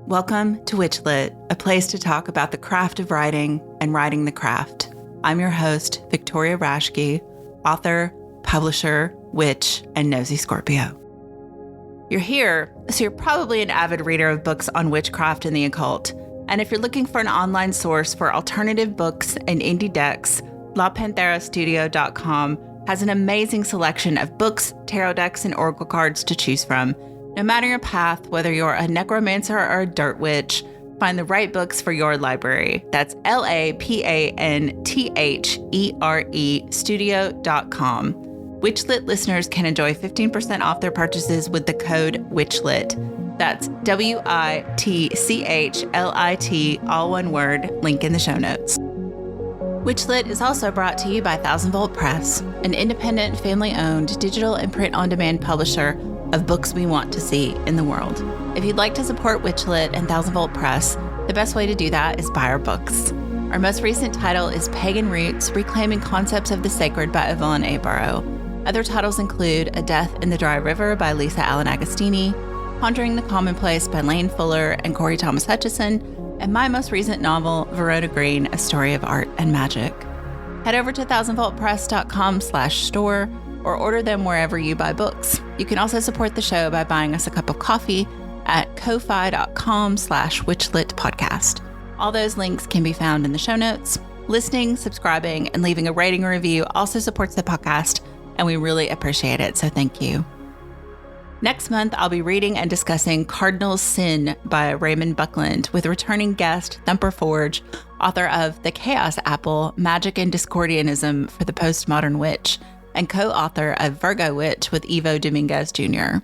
Welcome to WitchLit, a place to talk about the craft of writing and writing the craft. I'm your host, Victoria Raschke, author, publisher, witch, and nosy Scorpio. You're here, so you're probably an avid reader of books on witchcraft and the occult. And if you're looking for an online source for alternative books and indie decks, LaPantheraStudio.com has an amazing selection of books, tarot decks, and oracle cards to choose from. No matter your path, whether you're a necromancer or a dirt witch, find the right books for your library. That's LaPanthera studio.com. WitchLit listeners can enjoy 15% off their purchases with the code WitchLit. That's WITCHLIT, all one word, link in the show notes. WitchLit is also brought to you by 1000 Volt Press, an independent, family-owned, digital and print-on-demand publisher of books we want to see in the world. If you'd like to support WitchLit and 1000 Volt Press, the best way to do that is buy our books. Our most recent title is Pagan Roots, Reclaiming Concepts of the Sacred by Yvonne A. Burrow. Other titles include A Death in the Dry River by Lisa Allen Agostini, Pondering the Commonplace by Lane Fuller and Corey Thomas Hutchison, and my most recent novel, Verona Green, A Story of Art and Magic. Head over to 1000voltpress.com/store or order them wherever you buy books. You can also support the show by buying us a cup of coffee at ko-fi.com/witchlitpodcast. All those links can be found in the show notes. Listening, subscribing, and leaving a rating or review also supports the podcast, and we really appreciate it, so thank you. Next month, I'll be reading and discussing Cardinal Sin by Raymond Buckland with returning guest Thumper Forge, author of The Chaos Apple, Magic and Discordianism for the Postmodern Witch, and co-author of Virgo Witch with Ivo Dominguez Jr.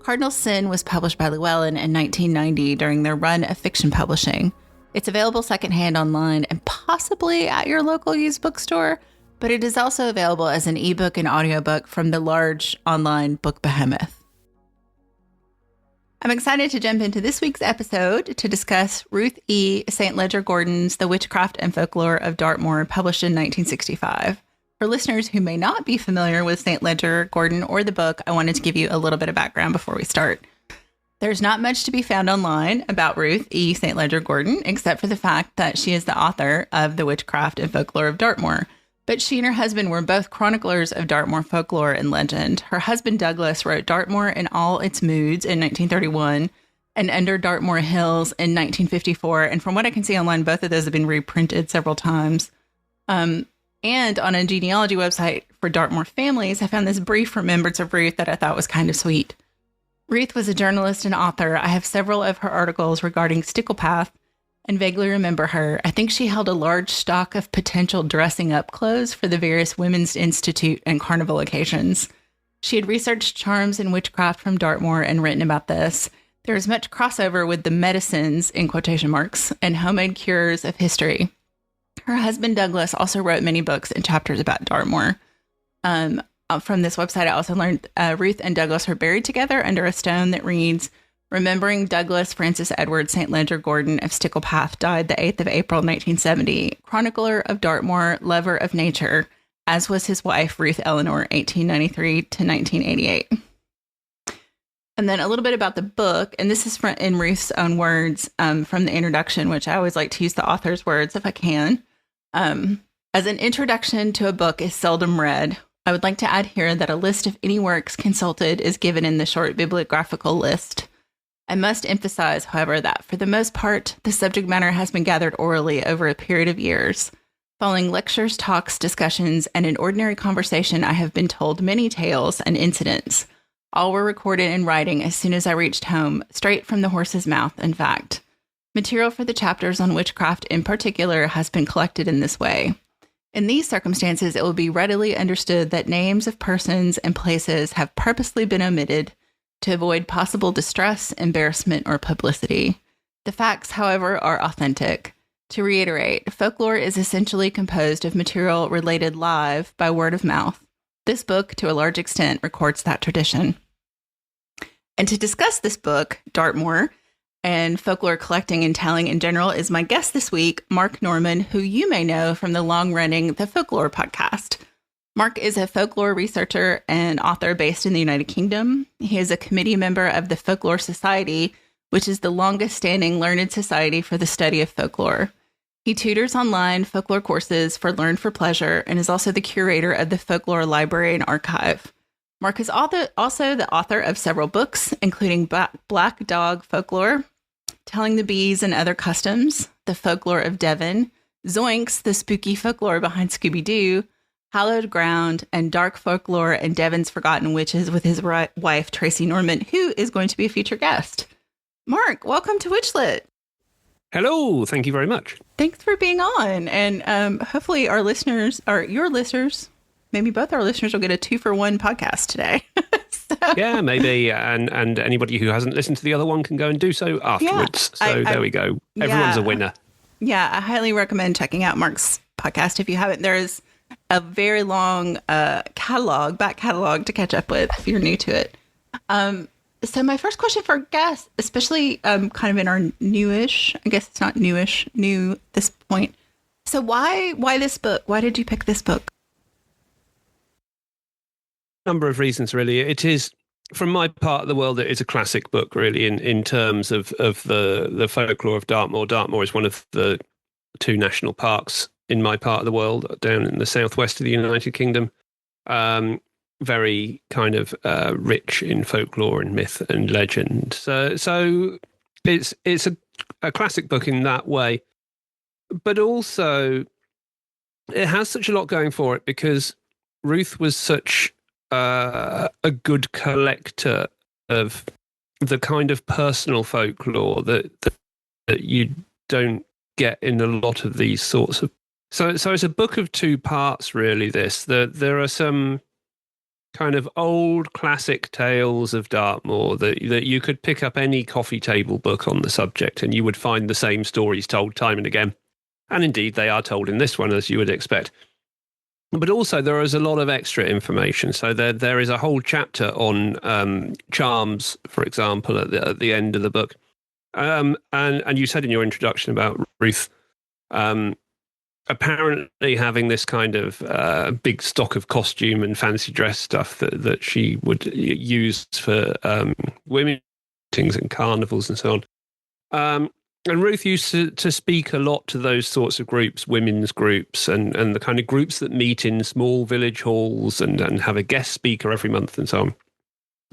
Cardinal Sin was published by Llewellyn in 1990 during their run of fiction publishing. It's available secondhand online and possibly at your local used bookstore, but it is also available as an ebook and audiobook from the large online book behemoth. I'm excited to jump into this week's episode to discuss Ruth E. St. Ledger Gordon's The Witchcraft and Folklore of Dartmoor, published in 1965. For listeners who may not be familiar with St. Ledger Gordon or the book, I wanted to give you a little bit of background before we start. There's not much to be found online about Ruth E. St. Ledger Gordon, except for the fact that she is the author of The Witchcraft and Folklore of Dartmoor. But she and her husband were both chroniclers of Dartmoor folklore and legend. Her husband, Douglas, wrote Dartmoor in All Its Moods in 1931 and Under Dartmoor Hills in 1954. And from what I can see online, both of those have been reprinted several times. And on a genealogy website for Dartmoor families, I found this brief remembrance of Ruth that I thought was kind of sweet. Ruth was a journalist and author. I have several of her articles regarding Sticklepath and vaguely remember her. I think she held a large stock of potential dressing up clothes for the various Women's Institute and carnival occasions. She had researched charms and witchcraft from Dartmoor and written about this. There is much crossover with the medicines, in quotation marks, and homemade cures of history. Her husband, Douglas, also wrote many books and chapters about Dartmoor. From this website, I also learned Ruth and Douglas are buried together under a stone that reads, Remembering Douglas Francis Edward St. Ledger Gordon of Sticklepath, died the 8th of April, 1970, chronicler of Dartmoor, lover of nature, as was his wife, Ruth Eleanor, 1893 to 1988. And then a little bit about the book, and this is in Ruth's own words from the introduction, which I always like to use the author's words if I can. As an introduction to a book is seldom read, I would like to add here that a list of any works consulted is given in the short bibliographical list. I must emphasize, however, that for the most part, the subject matter has been gathered orally over a period of years. Following lectures, talks, discussions, and in ordinary conversation, I have been told many tales and incidents. All were recorded in writing as soon as I reached home, straight from the horse's mouth, in fact. Material for the chapters on witchcraft in particular has been collected in this way. In these circumstances, it will be readily understood that names of persons and places have purposely been omitted to avoid possible distress, embarrassment, or publicity. The facts, however, are authentic. To reiterate, folklore is essentially composed of material related live by word of mouth. This book, to a large extent, records that tradition. And to discuss this book, Dartmoor, and folklore collecting and telling in general, is my guest this week, Mark Norman, who you may know from the long-running The Folklore podcast. Mark is a folklore researcher and author based in the United Kingdom. He is a committee member of the Folklore Society, which is the longest-standing learned society for the study of folklore. He tutors online folklore courses for Learn for Pleasure and is also the curator of the Folklore Library and Archive. Mark is also the author of several books, including Black Dog Folklore, Telling the Bees and Other Customs, The Folklore of Devon, Zoinks, the spooky folklore behind Scooby-Doo, Hallowed Ground, and Dark Folklore and Devon's Forgotten Witches with his wife, Tracy Norman, who is going to be a featured guest. Mark, welcome to WitchLit. Hello, thank you very much. Thanks for being on. And hopefully our listeners, or your listeners, maybe both our listeners will get a 2-for-1 podcast today. Yeah, maybe. And anybody who hasn't listened to the other one can go and do so afterwards. Yeah, there we go. Everyone's a winner. Yeah, I highly recommend checking out Mark's podcast if you haven't. There's a very long back catalog to catch up with if you're new to it. So my first question for guests, especially kind of in our newish, I guess it's not newish, new at this point. So why this book? Why did you pick this book? Number of reasons, really. It is, from my part of the world, it is a classic book, really, in terms of the folklore of Dartmoor. Dartmoor is one of the 2 national parks in my part of the world, down in the southwest of the United Kingdom. Very kind of rich in folklore and myth and legend. So it's a classic book in that way, but also it has such a lot going for it because Ruth was such a good collector of the kind of personal folklore that you don't get in a lot of these sorts of. So it's a book of 2 parts, really. There are some kind of old classic tales of Dartmoor that you could pick up any coffee table book on the subject and you would find the same stories told time and again. And indeed, they are told in this one, as you would expect. But also there is a lot of extra information. So there is a whole chapter on charms, for example, at the end of the book. And you said in your introduction about Ruth, apparently having this kind of big stock of costume and fancy dress stuff that she would use for women meetings and carnivals and so on. And Ruth used to speak a lot to those sorts of groups, women's groups, and the kind of groups that meet in small village halls and have a guest speaker every month and so on.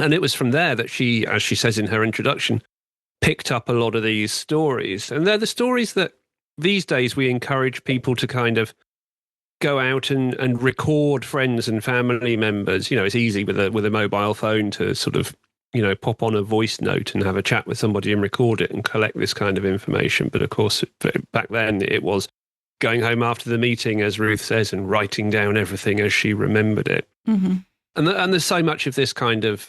And it was from there that she, as she says in her introduction, picked up a lot of these stories. And they're the stories that these days we encourage people to kind of go out and record friends and family members. You know, it's easy with a mobile phone to sort of, pop on a voice note and have a chat with somebody and record it and collect this kind of information. But of course, back then it was going home after the meeting, as Ruth says, and writing down everything as she remembered it. Mm-hmm. And there's so much of this kind of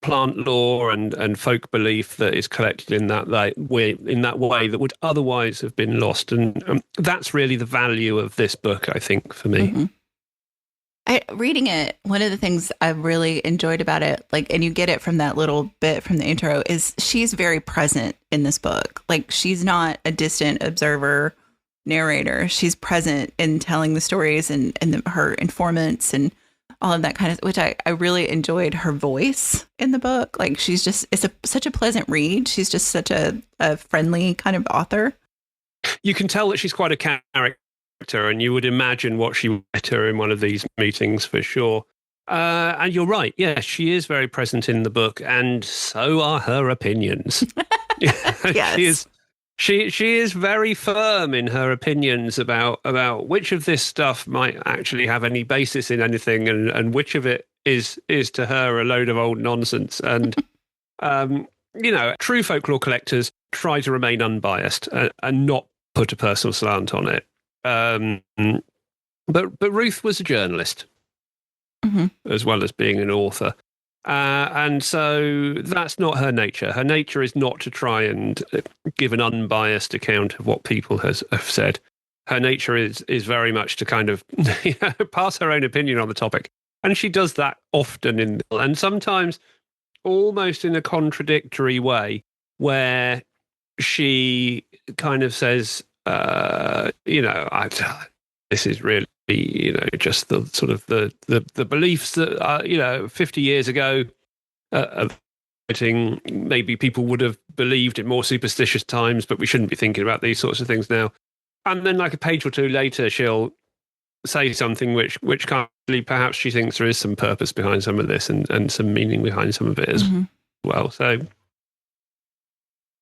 plant lore and folk belief that is collected in that way that would otherwise have been lost. And that's really the value of this book, I think, for me. Mm-hmm. Reading it, one of the things I really enjoyed about it, and you get it from that little bit from the intro, is she's very present in this book. She's not a distant observer narrator. She's present in telling the stories and her informants and all of that kind of, which I really enjoyed her voice in the book. She's just, such a pleasant read. She's just such a friendly kind of author. You can tell that she's quite a character, and you would imagine what she would utter in one of these meetings for sure. And you're right. Yeah, she is very present in the book, and so are her opinions. Yes. She is very firm in her opinions about which of this stuff might actually have any basis in anything, and which of it is to her a load of old nonsense. And true folklore collectors try to remain unbiased and not put a personal slant on it. But Ruth was a journalist, mm-hmm. as well as being an author. And so that's not her nature. Her nature is not to try and give an unbiased account of what people have said. Her nature is very much to kind of pass her own opinion on the topic. And she does that often and sometimes almost in a contradictory way, where she kind of says, this is really, just the sort of the beliefs that, 50 years ago writing, maybe people would have believed in more superstitious times, but we shouldn't be thinking about these sorts of things now. And then like a page or two later, she'll say something which kindly perhaps she thinks there is some purpose behind some of this and some meaning behind some of it as well. So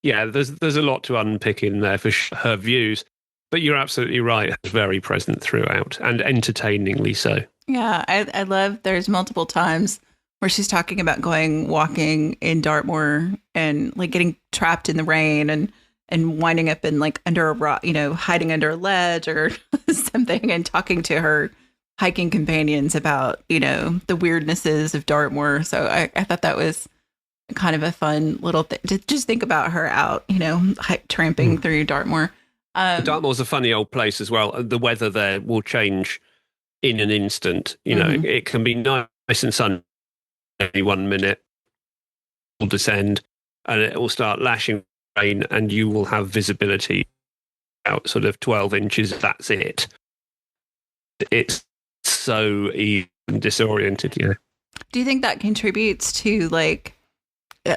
yeah, there's a lot to unpick in there for her views, but you're absolutely right. It's very present throughout and entertainingly so. Yeah, I love there's multiple times where she's talking about going walking in Dartmoor and like getting trapped in the rain and winding up in like under a rock, hiding under a ledge or something, and talking to her hiking companions about, the weirdnesses of Dartmoor. So I thought that was kind of a fun little thing to just think about her out, tramping through Dartmoor. Dartmoor's a funny old place as well. The weather there will change in an instant. It can be nice and sunny 1 minute, will descend and it will start lashing rain and you will have visibility out sort of 12 inches. That's it. It's so easy and disoriented. Do you think that contributes to like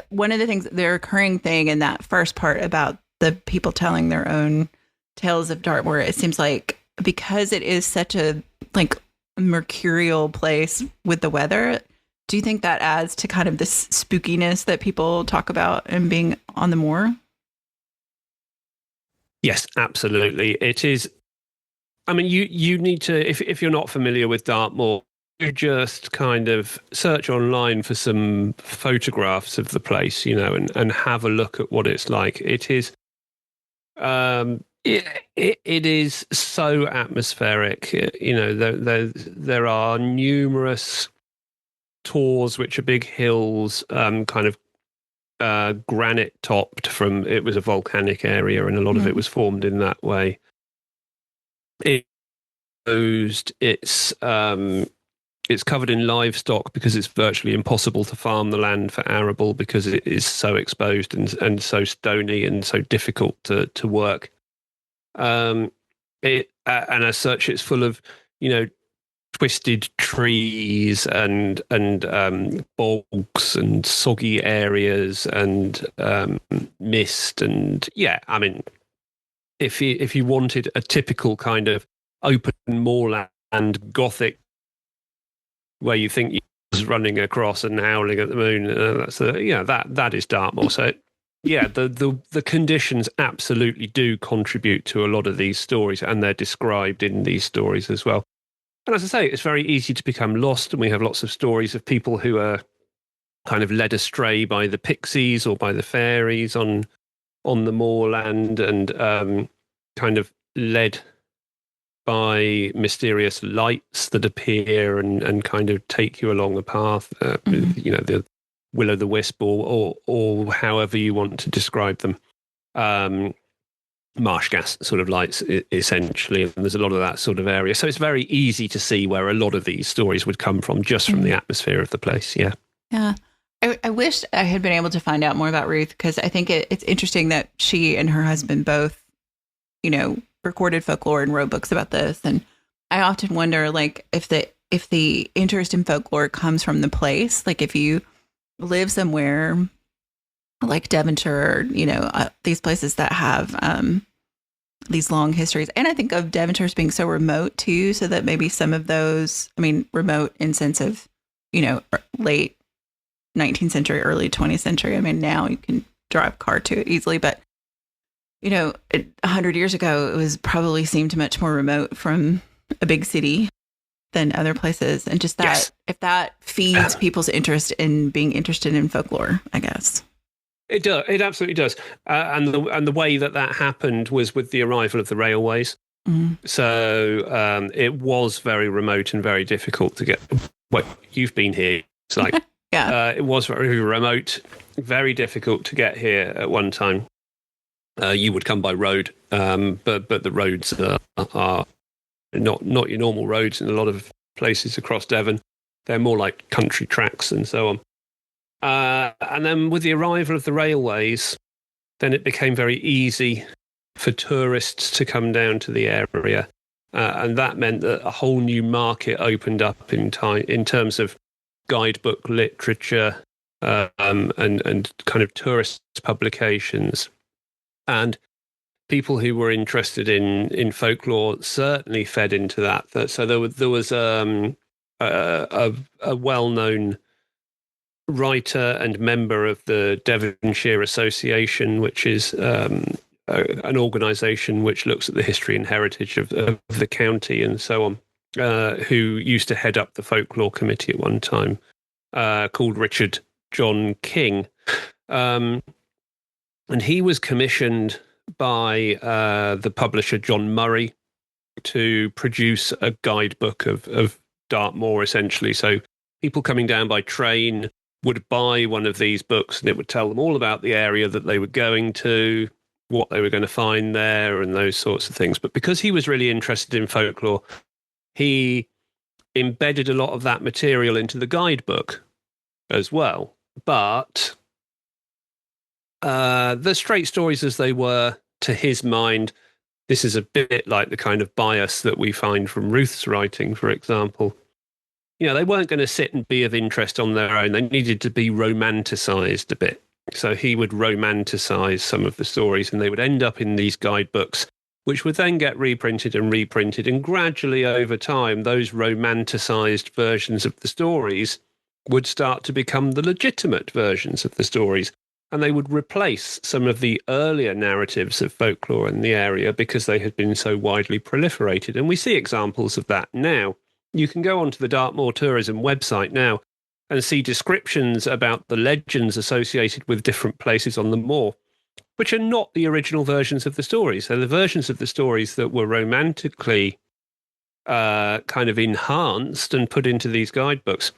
one of the things, the recurring thing in that first part about the people telling their own tales of Dartmoor? It seems like because it is such a like mercurial place with the weather, do you think that adds to kind of this spookiness that people talk about and being on the moor? Yes, absolutely. It is. I mean, you need to, if you're not familiar with Dartmoor, you just kind of search online for some photographs of the place, and have a look at what it's like. It is, it is so atmospheric. There are numerous tours which are big hills, kind of granite topped from, it was a volcanic area and a lot of it was formed in that way. It's covered in livestock because it's virtually impossible to farm the land for arable because it is so exposed and so stony and so difficult to work. And as such, it's full of, twisted trees and bogs and soggy areas and mist and I mean, if you wanted a typical kind of open moorland gothic where you think you're running across and howling at the moon, that is Dartmoor. So the conditions absolutely do contribute to a lot of these stories, and they're described in these stories as well. And as I say, it's very easy to become lost, and we have lots of stories of people who are kind of led astray by the pixies or by the fairies on the moorland, and kind of led by mysterious lights that appear and kind of take you along a path, the will-o'-the-wisp or however you want to describe them. Marsh gas sort of lights, essentially, and there's a lot of that sort of area. So it's very easy to see where a lot of these stories would come from, just from the atmosphere of the place. Yeah. I wish I had been able to find out more about Ruth, because I think it's interesting that she and her husband both, recorded folklore and wrote books about this. And I often wonder, like, if the interest in folklore comes from the place, like if you live somewhere like Devonshire, these places that have these long histories. And I think of Devonshire as being so remote too, so that maybe some of those, remote in sense of, late 19th century, early 20th century. I mean, now you can drive a car to it easily, but 100 years ago, it was probably seemed much more remote from a big city than other places. And just that, if that feeds people's interest in being interested in folklore, I guess. It does. It absolutely does. And the way that happened was with the arrival of the railways. Mm-hmm. So it was very remote and very difficult to get. Well, you've been here. It's like, it was very remote, very difficult to get here at one time. You would come by road, but the roads are not your normal roads in a lot of places across Devon. They're more like country tracks and so on. And then with the arrival of the railways, then it became very easy for tourists to come down to the area. And that meant that a whole new market opened up in terms of guidebook literature, and kind of tourist publications. And people who were interested in folklore certainly fed into that. So there was a well-known writer and member of the Devonshire Association, which is an organisation which looks at the history and heritage of the county and so on, who used to head up the folklore committee at one time, called Richard John King. And he was commissioned by the publisher John Murray to produce a guidebook of Dartmoor, essentially. So people coming down by train would buy one of these books, and it would tell them all about the area that they were going to, what they were going to find there, and those sorts of things. But because he was really interested in folklore, he embedded a lot of that material into the guidebook as well. But the straight stories as they were, to his mind, this is a bit like the kind of bias that we find from Ruth's writing, for example. They weren't going to sit and be of interest on their own. They needed to be romanticized a bit. So he would romanticize some of the stories, and they would end up in these guidebooks, which would then get reprinted and reprinted. And gradually over time, those romanticized versions of the stories would start to become the legitimate versions of the stories. And they would replace some of the earlier narratives of folklore in the area because they had been so widely proliferated. And we see examples of that now. You can go onto the Dartmoor Tourism website now and see descriptions about the legends associated with different places on the moor, which are not the original versions of the stories. They're the versions of the stories that were romantically kind of enhanced and put into these guidebooks.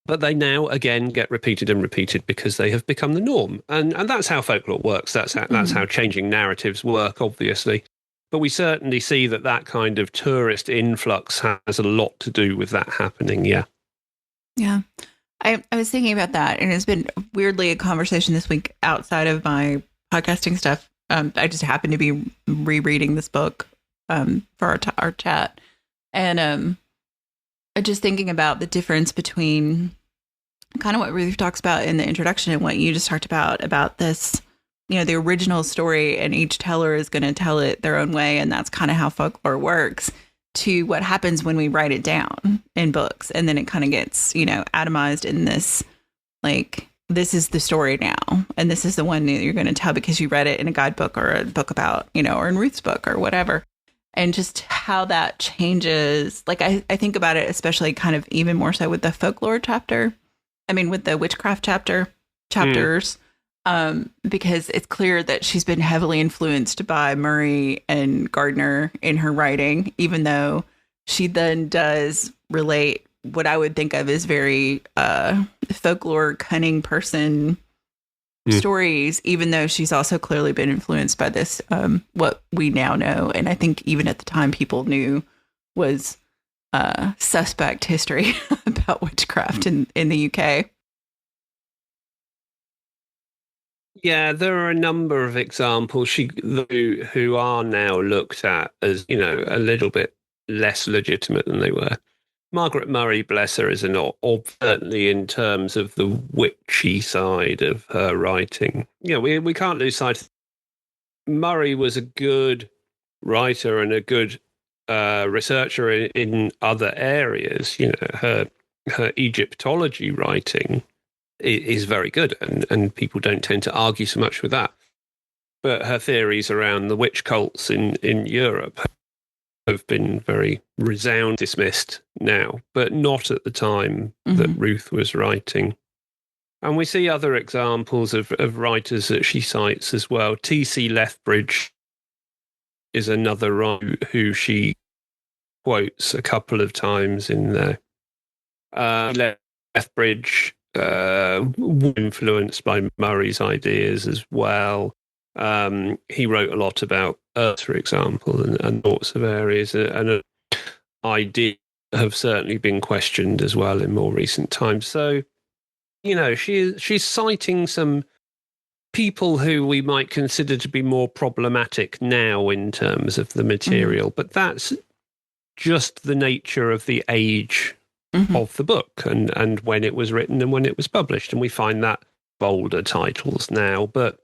But they now, again, get repeated and repeated because they have become the norm. And that's how folklore works. That's how changing narratives work, obviously. But we certainly see that kind of tourist influx has a lot to do with that happening, yeah. Yeah. I was thinking about that, and it's been weirdly a conversation this week outside of my podcasting stuff. I just happened to be rereading this book for our chat. And just thinking about the difference between kind of what Ruth talks about in the introduction and what you just talked about this, the original story, and each teller is going to tell it their own way. And that's kind of how folklore works, to what happens when we write it down in books. And then it kind of gets, atomized in this, like, this is the story now. And this is the one that you're going to tell because you read it in a guidebook or a book about, or in Ruth's book or whatever. And just how that changes. Like, I think about it, especially kind of even more so with the folklore chapter. I mean, with the witchcraft chapters, because it's clear that she's been heavily influenced by Murray and Gardner in her writing, even though she then does relate what I would think of as very folklore cunning person stories, even though she's also clearly been influenced by this, what we now know. And I think even at the time people knew was suspect history about witchcraft in the UK. Yeah, there are a number of examples who are now looked at as, a little bit less legitimate than they were. Margaret Murray, bless her, is certainly in terms of the witchy side of her writing. We can't lose sight. Murray was a good writer and a good researcher in other areas. Her Egyptology writing is very good, and people don't tend to argue so much with that. But her theories around the witch cults in Europe have been very dismissed now, but not at the time that Ruth was writing. And we see other examples of writers that she cites as well. T.C. Lethbridge is another writer who she quotes a couple of times in there. Lethbridge, influenced by Murray's ideas as well. He wrote a lot about Earth, for example, and sorts of areas, and ideas have certainly been questioned as well in more recent times. So, she's citing some people who we might consider to be more problematic now in terms of the material, but that's just the nature of the age of the book and when it was written and when it was published. And we find that bolder titles now. But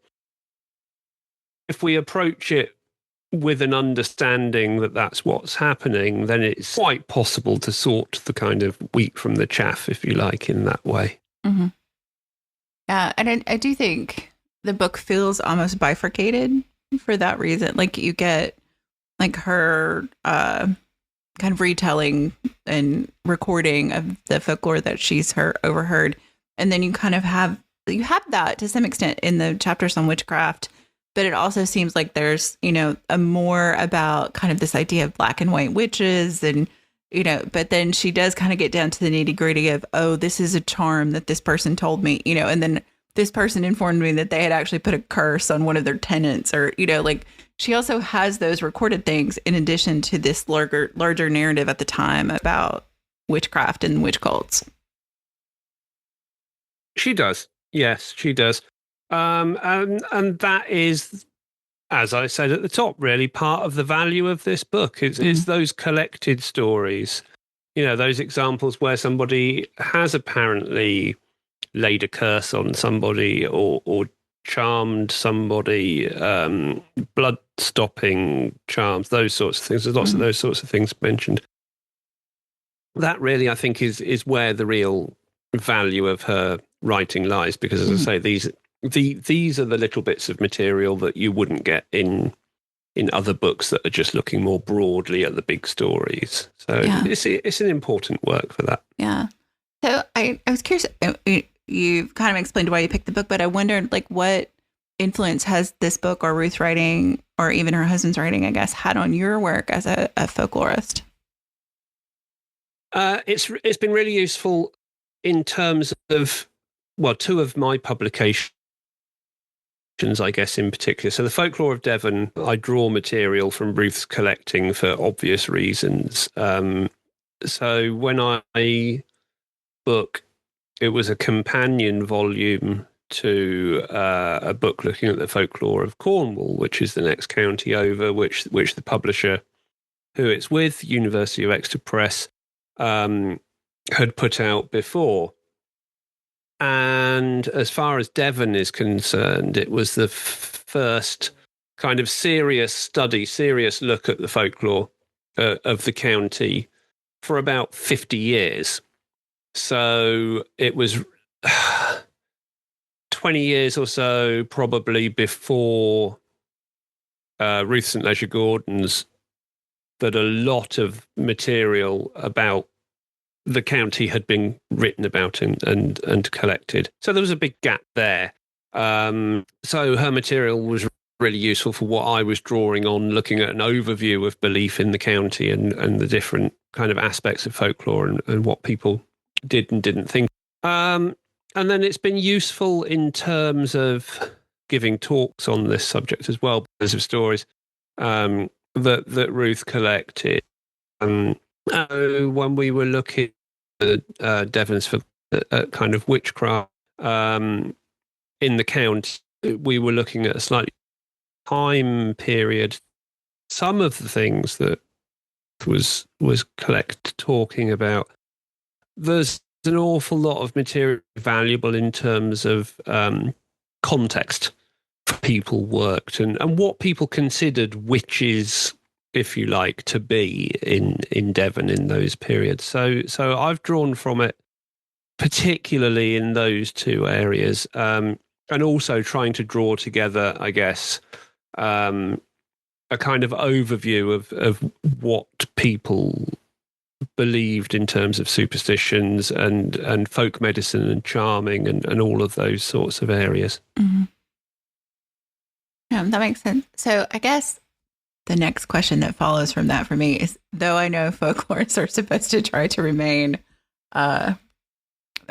if we approach it with an understanding that that's what's happening, then it's quite possible to sort the kind of wheat from the chaff, if you like, in that way. Mm-hmm. Yeah, and I do think the book feels almost bifurcated for that reason. Like you get like her kind of retelling and recording of the folklore that she's overheard, and then you kind of have that to some extent in the chapters on witchcraft. But it also seems like there's, a more about kind of this idea of black and white witches and, but then she does kind of get down to the nitty gritty of, oh, this is a charm that this person told me, and then this person informed me that they had actually put a curse on one of their tenants or, like she also has those recorded things in addition to this larger narrative at the time about witchcraft and witch cults. She does. Yes, she does. And that is, as I said at the top, really part of the value of this book is those collected stories, those examples where somebody has apparently laid a curse on somebody or charmed somebody, blood stopping charms, those sorts of things. There's lots of those sorts of things mentioned. That really, I think, is where the real value of her writing lies, because as I say, these are the little bits of material that you wouldn't get in other books that are just looking more broadly at the big stories. So it's an important work for that. Yeah. So I was curious, you've kind of explained why you picked the book, but I wondered what influence has this book or Ruth's writing or even her husband's writing, I guess, had on your work as a folklorist? It's been really useful in terms of, two of my publications, I guess, in particular. So the Folklore of Devon, I draw material from Ruth's collecting for obvious reasons. So when I book, it was a companion volume to a book looking at the folklore of Cornwall, which is the next county over, which the publisher who it's with, University of Exeter Press, had put out before. And as far as Devon is concerned, it was the first kind of serious look at the folklore of the county for about 50 years. So it was 20 years or so probably before Ruth St. Leger Gordon's that a lot of material about the county had been written about and collected. So there was a big gap there. So her material was really useful for what I was drawing on, looking at an overview of belief in the county and the different kind of aspects of folklore and what people did and didn't think. And then it's been useful in terms of giving talks on this subject as well, because of stories that Ruth collected. When we were looking at Devon's for kind of witchcraft in the county, we were looking at a slightly time period. Some of the things that was talking about, there's an awful lot of material valuable in terms of context for people worked and what people considered witches, if you like, to be in Devon in those periods. So I've drawn from it, particularly in those two areas, and also trying to draw together, I guess, a kind of overview of what people believed in terms of superstitions and folk medicine and charming and all of those sorts of areas. Mm-hmm. Yeah, that makes sense. So I guess the next question that follows from that for me is, though I know folklorists are supposed to try to remain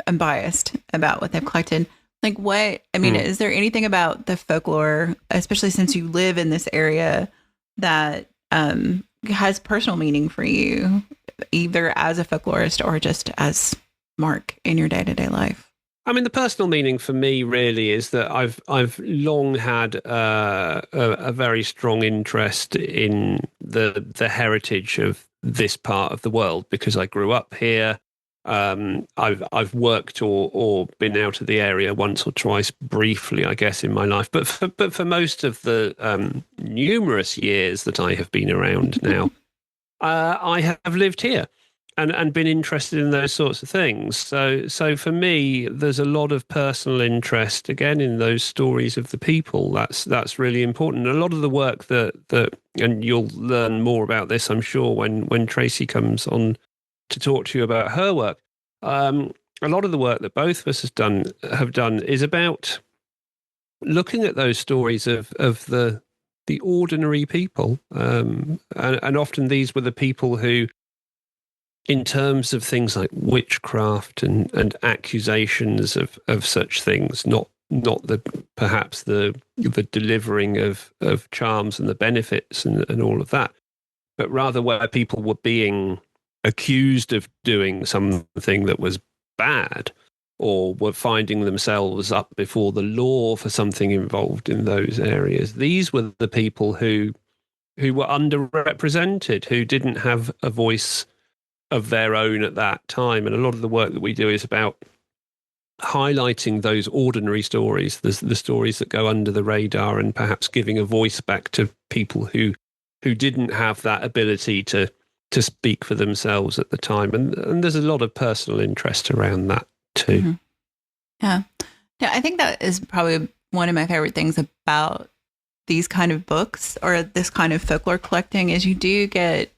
unbiased about what they've collected, is there anything about the folklore, especially since you live in this area, that has personal meaning for you, either as a folklorist or just as Mark in your day-to-day life? I mean, the personal meaning for me really is that I've long had a very strong interest in the heritage of this part of the world, because I grew up here. I've worked or been out of the area once or twice briefly, I guess, in my life. But for most of the numerous years that I have been around now, I have lived here and been interested in those sorts of things. So for me, there's a lot of personal interest again in those stories of the people. That's really important. A lot of the work that and you'll learn more about this, I'm sure, when Tracy comes on to talk to you about her work. A lot of the work that both of us have done is about looking at those stories of the ordinary people, and often these were the people who, in terms of things like witchcraft and accusations of such things, not perhaps the delivering of charms and the benefits and all of that, but rather where people were being accused of doing something that was bad, or were finding themselves up before the law for something involved in those areas. These were the people who were underrepresented, who didn't have a voice of their own at that time. And a lot of the work that we do is about highlighting those ordinary stories, the stories that go under the radar, and perhaps giving a voice back to people who didn't have that ability to speak for themselves at the time. And there's a lot of personal interest around that too. Mm-hmm. Yeah. I think that is probably one of my favorite things about these kind of books or this kind of folklore collecting is you do get,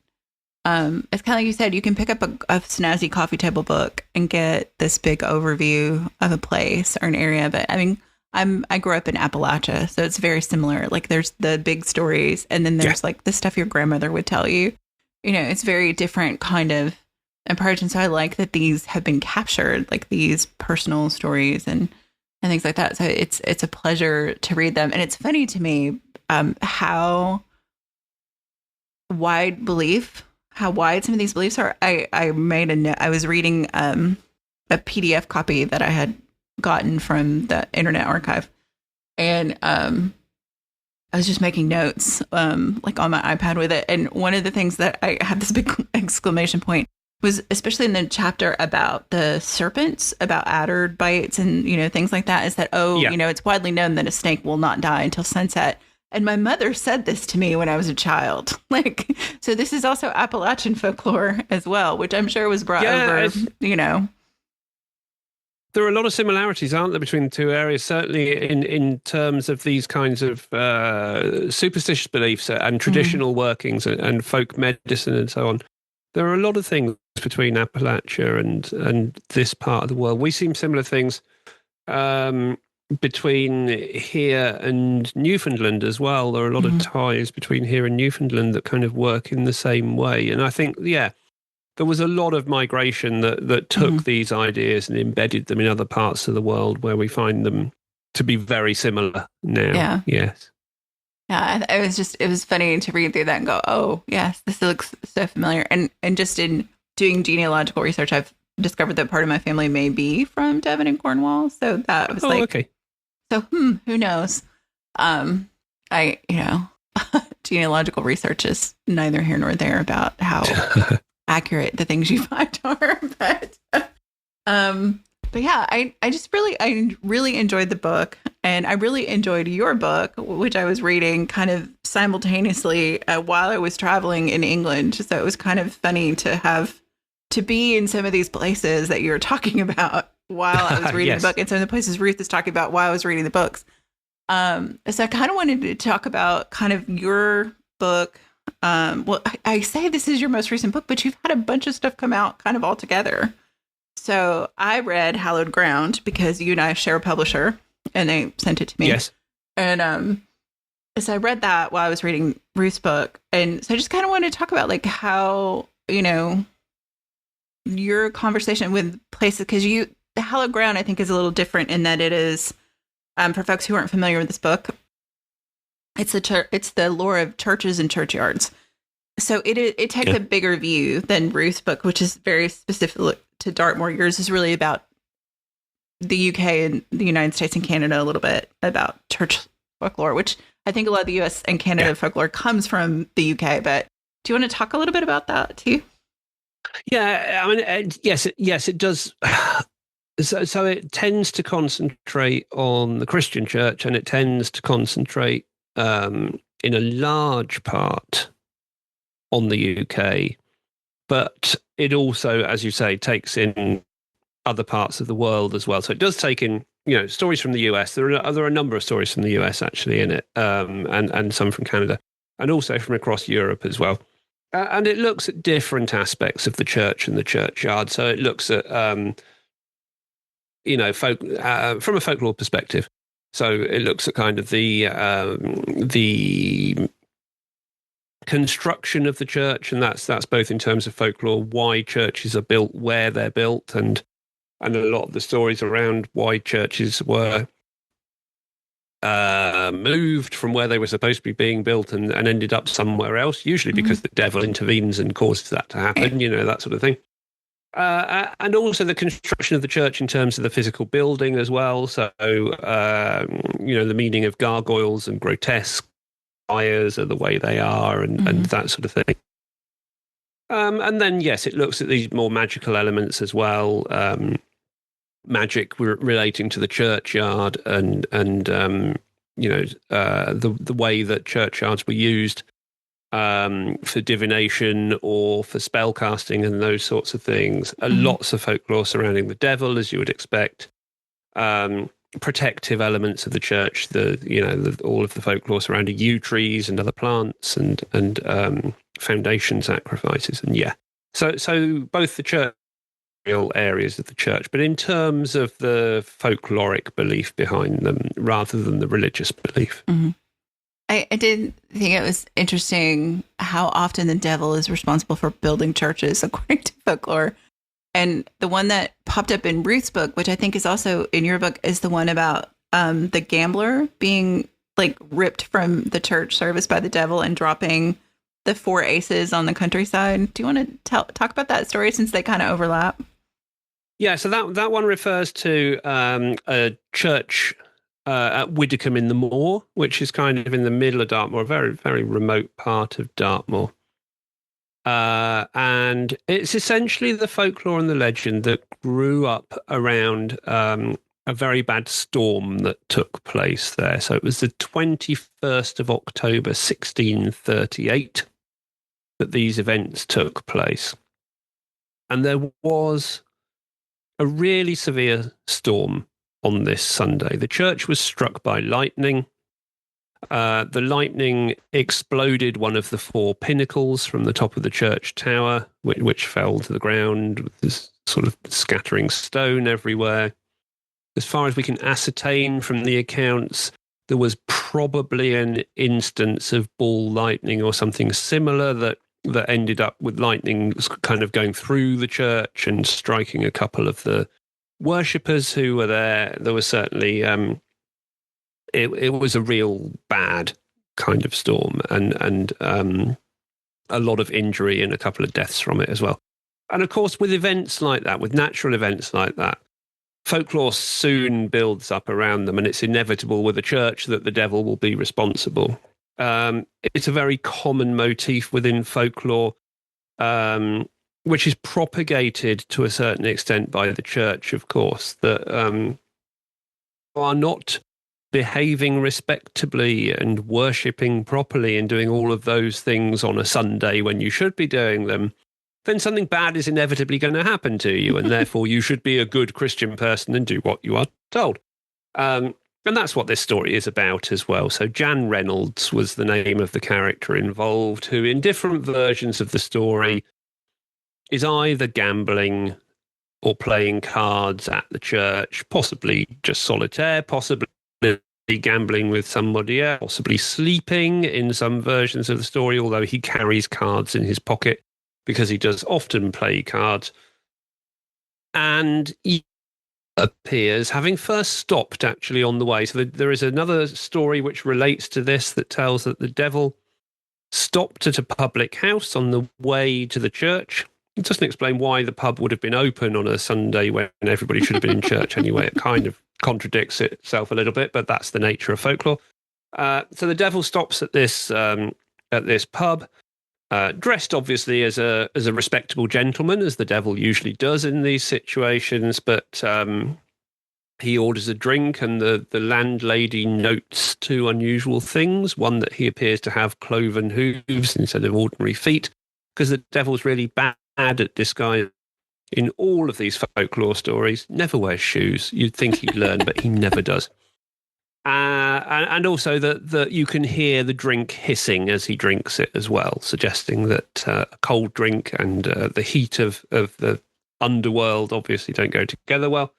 it's kind of like you said, you can pick up a snazzy coffee table book and get this big overview of a place or an area. But I mean, I grew up in Appalachia, so it's very similar. Like there's the big stories, and then there's like the stuff your grandmother would tell you. You know, it's very different kind of approach. And so I like that these have been captured, like these personal stories and things like that. So it's a pleasure to read them. And it's funny to me how wide some of these beliefs are. I made a note. I was reading a PDF copy that I had gotten from the Internet Archive. And I was just making notes, like on my iPad with it. And one of the things that I had this big exclamation point was, especially in the chapter about the serpents, about adder bites and, you know, things like that, is that, you know, it's widely known that a snake will not die until sunset. And my mother said this to me when I was a child. Like, so this is also Appalachian folklore as well, which I'm sure was brought over, you know. There are a lot of similarities, aren't there, between the two areas, certainly in terms of these kinds of superstitious beliefs and traditional workings and folk medicine and so on. There are a lot of things between Appalachia and this part of the world. We see similar things between here and Newfoundland as well. There are a lot of ties between here and Newfoundland that kind of work in the same way. And I think, there was a lot of migration that took these ideas and embedded them in other parts of the world where we find them to be very similar now. Yeah. Yes. Yeah. It was funny to read through that and go, oh, yes, this looks so familiar. And just in doing genealogical research, I've discovered that part of my family may be from Devon and Cornwall. So that was okay. So, who knows? Genealogical research is neither here nor there about how accurate the things you find are, but yeah, I really enjoyed the book, and I really enjoyed your book, which I was reading kind of simultaneously while I was traveling in England. So it was kind of funny to be in some of these places that you were talking about while I was reading the book, and some of the places Ruth is talking about while I was reading the books. So I kind of wanted to talk about kind of your book. Well, I say this is your most recent book, but you've had a bunch of stuff come out kind of all together. So I read Hallowed Ground because you and I share a publisher, and they sent it to me. Yes. And so I read that while I was reading Ruth's book. And so I just kind of wanted to talk about like how, you know, your conversation with places, because the Hallowed Ground, I think, is a little different in that it is, for folks who aren't familiar with this book, it's the lore of churches and churchyards. So it takes a bigger view than Ruth's book, which is very specific to Dartmoor. Yours is really about the UK and the United States and Canada, a little bit about church folklore, which I think a lot of the US and Canada folklore comes from the UK. But do you want to talk a little bit about that too? Yeah, I mean, yes, it does. So it tends to concentrate on the Christian church, and it tends to concentrate in a large part on the UK. But it also, as you say, takes in other parts of the world as well. So it does take in, stories from the US. There are a number of stories from the US actually in it, and some from Canada, and also from across Europe as well. And it looks at different aspects of the church and the churchyard. So it looks at, from a folklore perspective. So it looks at kind of the construction of the church, and that's both in terms of folklore, why churches are built, where they're built, and a lot of the stories around why churches were moved from where they were supposed to be being built and ended up somewhere else, usually because the devil intervenes and causes that to happen, that sort of thing. And also the construction of the church in terms of the physical building as well. So, the meaning of gargoyles and grotesque fires are the way they are, and that sort of thing. And then, yes, it looks at these more magical elements as well. Magic relating to the churchyard and the way that churchyards were used for divination or for spell casting and those sorts of things. Lots of folklore surrounding the devil, as you would expect. Protective elements of the church, all of the folklore surrounding yew trees and other plants and foundation sacrifices, and so both the church areas of the church, but in terms of the folkloric belief behind them rather than the religious belief. I did think it was interesting how often the devil is responsible for building churches, according to folklore. And the one that popped up in Ruth's book, which I think is also in your book, is the one about the gambler being like ripped from the church service by the devil and dropping the 4 aces on the countryside. Do you want to talk about that story, since they kind of overlap? Yeah, so that one refers to a church at Widdicombe in the Moor, which is kind of in the middle of Dartmoor, a very, very remote part of Dartmoor. And it's essentially the folklore and the legend that grew up around a very bad storm that took place there. So it was the 21st of October, 1638, that these events took place. And there was a really severe storm on this Sunday. The church was struck by lightning. The lightning exploded one of the 4 pinnacles from the top of the church tower, which fell to the ground with this sort of scattering stone everywhere. As far as we can ascertain from the accounts, there was probably an instance of ball lightning or something similar that ended up with lightning kind of going through the church and striking a couple of the worshippers who were there. There was certainly it was a real bad kind of storm, and a lot of injury and a couple of deaths from it as well. And of course, with events like that, with natural events like that, folklore soon builds up around them, and it's inevitable with a church that the devil will be responsible. It's a very common motif within folklore, which is propagated to a certain extent by the church, of course, that are not behaving respectably and worshipping properly and doing all of those things on a Sunday when you should be doing them, then something bad is inevitably going to happen to you, and therefore you should be a good Christian person and do what you are told. And that's what this story is about as well. So Jan Reynolds was the name of the character involved, who in different versions of the story is either gambling or playing cards at the church, possibly just solitaire, possibly gambling with somebody else, possibly sleeping in some versions of the story, although he carries cards in his pocket because he does often play cards. And he appears having first stopped actually on the way. So there is another story which relates to this that tells that the devil stopped at a public house on the way to the church. It doesn't explain why the pub would have been open on a Sunday when everybody should have been in church anyway. It kind of contradicts itself a little bit, but that's the nature of folklore. So the devil stops at this pub, dressed obviously as a respectable gentleman, as the devil usually does in these situations, but he orders a drink, and the landlady notes two unusual things. One, that he appears to have cloven hooves instead of ordinary feet, because the devil's really bad at disguise. In all of these folklore stories, never wears shoes. You'd think he'd learn, but he never does. And also that you can hear the drink hissing as he drinks it as well, suggesting that a cold drink and the heat of the underworld obviously don't go together well.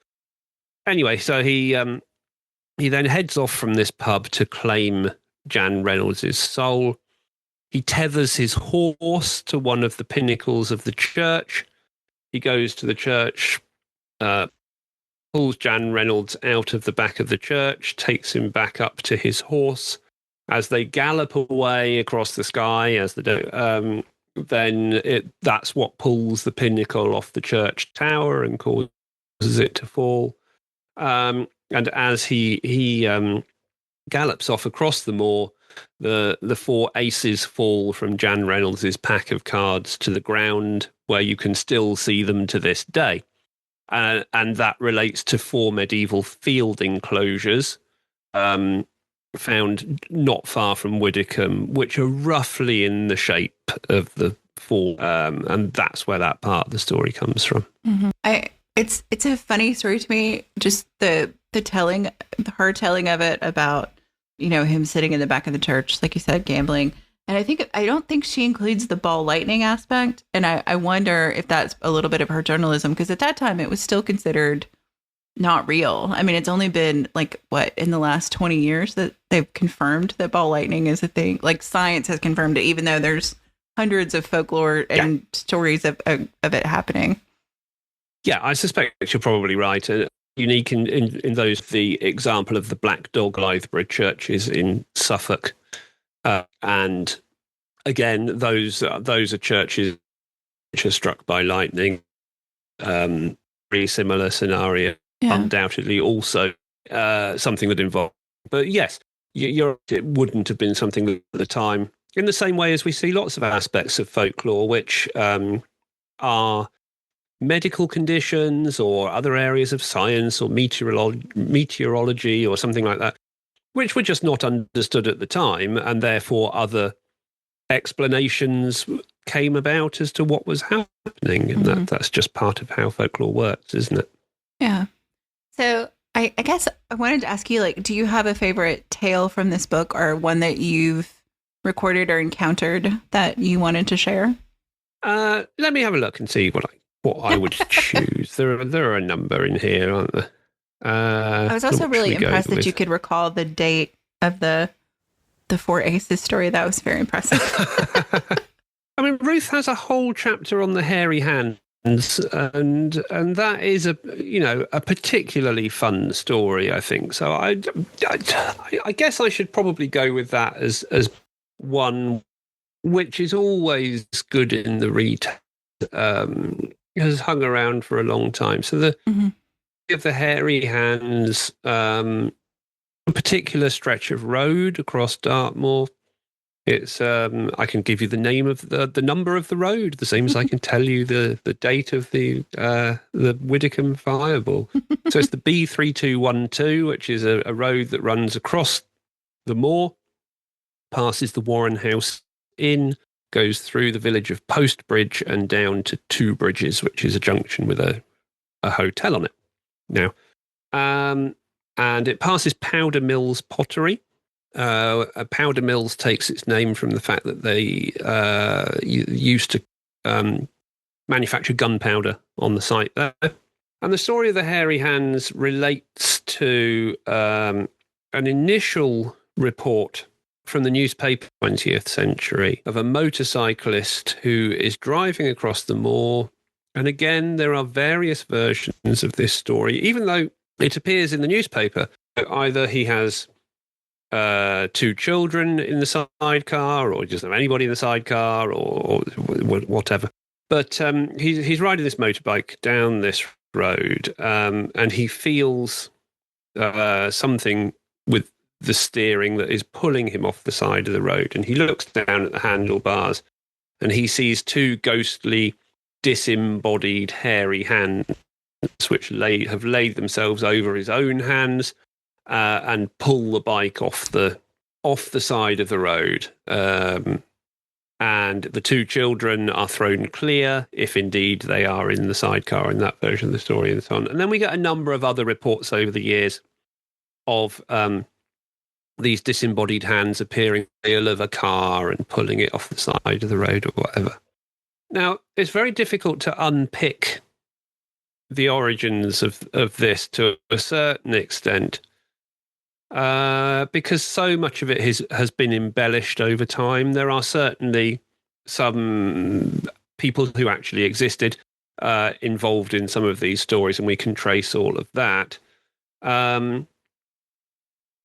Anyway, so he then heads off from this pub to claim Jan Reynolds' soul. He tethers his horse to one of the pinnacles of the church. He goes to the church, pulls Jan Reynolds out of the back of the church, takes him back up to his horse. As they gallop away across the sky, that's what pulls the pinnacle off the church tower and causes it to fall. And as he gallops off across the moor, the four aces fall from Jan Reynolds' pack of cards to the ground, where you can still see them to this day. And that relates to four medieval field enclosures found not far from Widdicombe, which are roughly in the shape of the fall. And that's where that part of the story comes from. Mm-hmm. It's a funny story to me, just her telling of it about, him sitting in the back of the church, like you said, gambling. And I don't think she includes the ball lightning aspect. And I wonder if that's a little bit of her journalism, because at that time it was still considered not real. I mean, it's only been in the last 20 years that they've confirmed that ball lightning is a thing. Like, science has confirmed it, even though there's hundreds of folklore and stories of it happening. Yeah, I suspect you're probably right. Unique in those, the example of the Black Dog Lytheborough churches in Suffolk. And again, those are churches which are struck by lightning. Very similar scenario, undoubtedly also something that involved. But yes, it wouldn't have been something at the time, in the same way as we see lots of aspects of folklore which are medical conditions or other areas of science or meteorology or something like that, which were just not understood at the time, and therefore other explanations came about as to what was happening. And that's just part of how folklore works, isn't it? Yeah. So I guess I wanted to ask you, do you have a favorite tale from this book, or one that you've recorded or encountered that you wanted to share? Let me have a look and see what I would choose. There are a number in here, aren't there? I was also really impressed that you could recall the date of the Four Aces story. That was very impressive. I mean, Ruth has a whole chapter on the hairy hands, and that is a particularly fun story, I think. So I guess I should probably go with that as one which is always good in the retell. Has hung around for a long time. So the of the hairy hands, a particular stretch of road across Dartmoor. It's I can give you the name of the number of the road, the same as I can tell you the date of the Widdicombe fireball. So it's the B3212, which is a road that runs across the moor, passes the Warren House Inn, goes through the village of Postbridge and down to Two Bridges, which is a junction with a hotel on it. Now, and it passes Powder Mills Pottery. Powder Mills takes its name from the fact that they used to manufacture gunpowder on the site there. And the story of the hairy hands relates to an initial report from the newspaper 20th century of a motorcyclist who is driving across the moor. And again, there are various versions of this story, even though it appears in the newspaper. Either he has two children in the sidecar, or he doesn't have anybody in the sidecar, or whatever. But he's riding this motorbike down this road, and he feels something with the steering that is pulling him off the side of the road. And he looks down at the handlebars and he sees two ghostly, disembodied, hairy hands which have laid themselves over his own hands and pull the bike off the side of the road. And the two children are thrown clear, if indeed they are in the sidecar in that version of the story, and so on. And then we get a number of other reports over the years of these disembodied hands appearing in the wheel of a car and pulling it off the side of the road or whatever. Now, it's very difficult to unpick the origins of this to a certain extent, because so much of it has been embellished over time. There are certainly some people who actually existed involved in some of these stories, and we can trace all of that.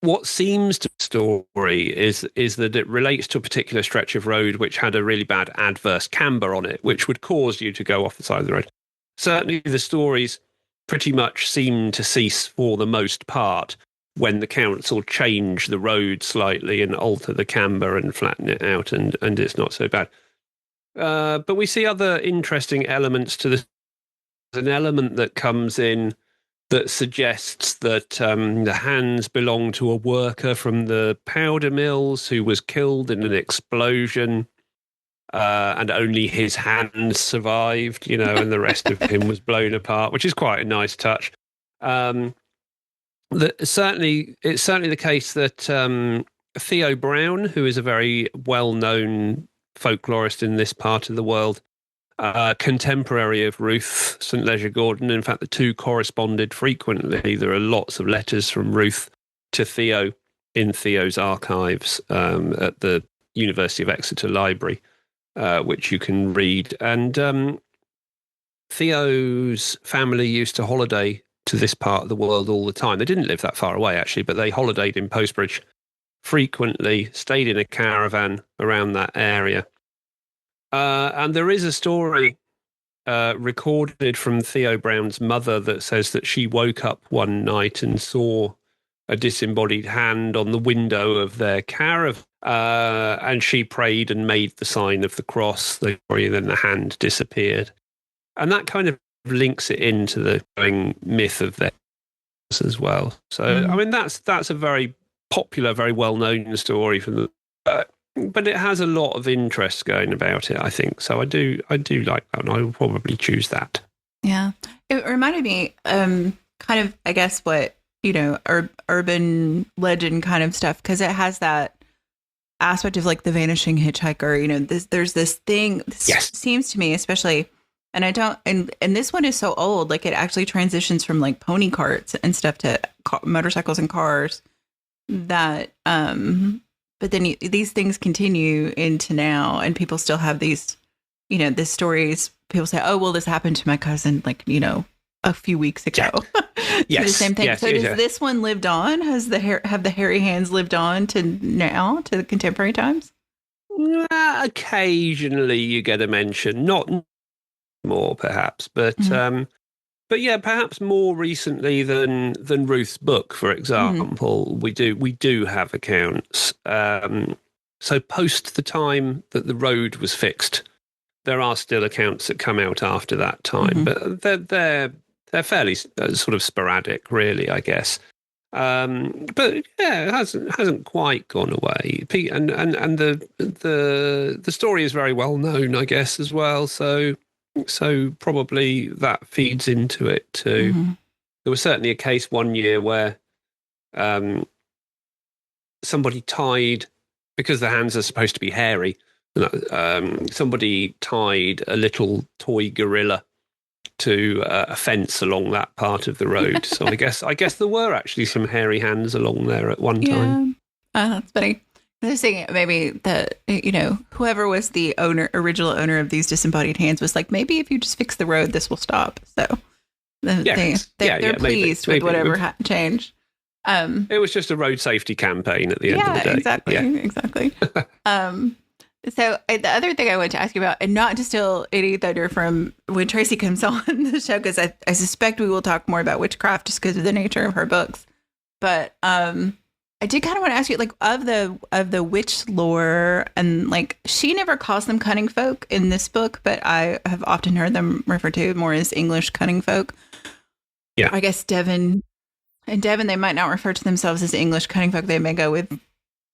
What seems to be the story is that it relates to a particular stretch of road which had a really bad adverse camber on it, which would cause you to go off the side of the road. Certainly the stories pretty much seem to cease for the most part when the council change the road slightly and alter the camber and flatten it out, and it's not so bad. But we see other interesting elements to this. There's an element that comes in that suggests that the hands belong to a worker from the powder mills who was killed in an explosion, and only his hands survived, and the rest of him was blown apart, which is quite a nice touch. It's certainly the case that Theo Brown, who is a very well-known folklorist in this part of the world, contemporary of Ruth St. Leger Gordon. In fact, the two corresponded frequently. There are lots of letters from Ruth to Theo in Theo's archives at the University of Exeter Library, which you can read. And Theo's family used to holiday to this part of the world all the time. They didn't live that far away, actually, but they holidayed in Postbridge frequently, stayed in a caravan around that area. And there is a story recorded from Theo Brown's mother that says that she woke up one night and saw a disembodied hand on the window of their caravan, and she prayed and made the sign of the cross, and then the hand disappeared. And that kind of links it into the myth of theirs as well. So, I mean, that's a very popular, very well-known story from the... but it has a lot of interest going about it, I think. So I do like that, and I will probably choose that. Yeah. It reminded me kind of, I guess, what, urban legend kind of stuff, because it has that aspect of like the vanishing hitchhiker, there's this thing, yes, seems to me, especially, and I don't, and this one is so old, like it actually transitions from like pony carts and stuff to motorcycles and cars that, but then these things continue into now, and people still have these, the stories. People say, "Oh, well, this happened to my cousin, like, a few weeks ago." Yes, the same thing. Yes, so does this one lived on? Have the hairy hands lived on to now, to the contemporary times? Occasionally, you get a mention, not more perhaps, but yeah, perhaps more recently than Ruth's book, for example. We do have accounts. So post the time that the road was fixed, there are still accounts that come out after that time, but they're fairly sort of sporadic, really, I guess. But yeah, it hasn't quite gone away. And the story is very well known, I guess, as well. So probably that feeds into it too. There was certainly a case one year where somebody tied, because the hands are supposed to be hairy, somebody tied a little toy gorilla to a fence along that part of the road. So I guess there were actually some hairy hands along there at one time. That's funny. I was thinking maybe that, whoever was the original owner of these disembodied hands was like, maybe if you just fix the road, this will stop. So they're pleased with whatever changed. It was just a road safety campaign at the end of the day. Exactly. So the other thing I wanted to ask you about, and not to steal any thunder from when Tracy comes on the show, because I suspect we will talk more about witchcraft just because of the nature of her books. But I did kind of want to ask you, like, of the witch lore, and like she never calls them cunning folk in this book, but I have often heard them referred to more as English cunning folk. Yeah. I guess Devon they might not refer to themselves as English cunning folk. They may go with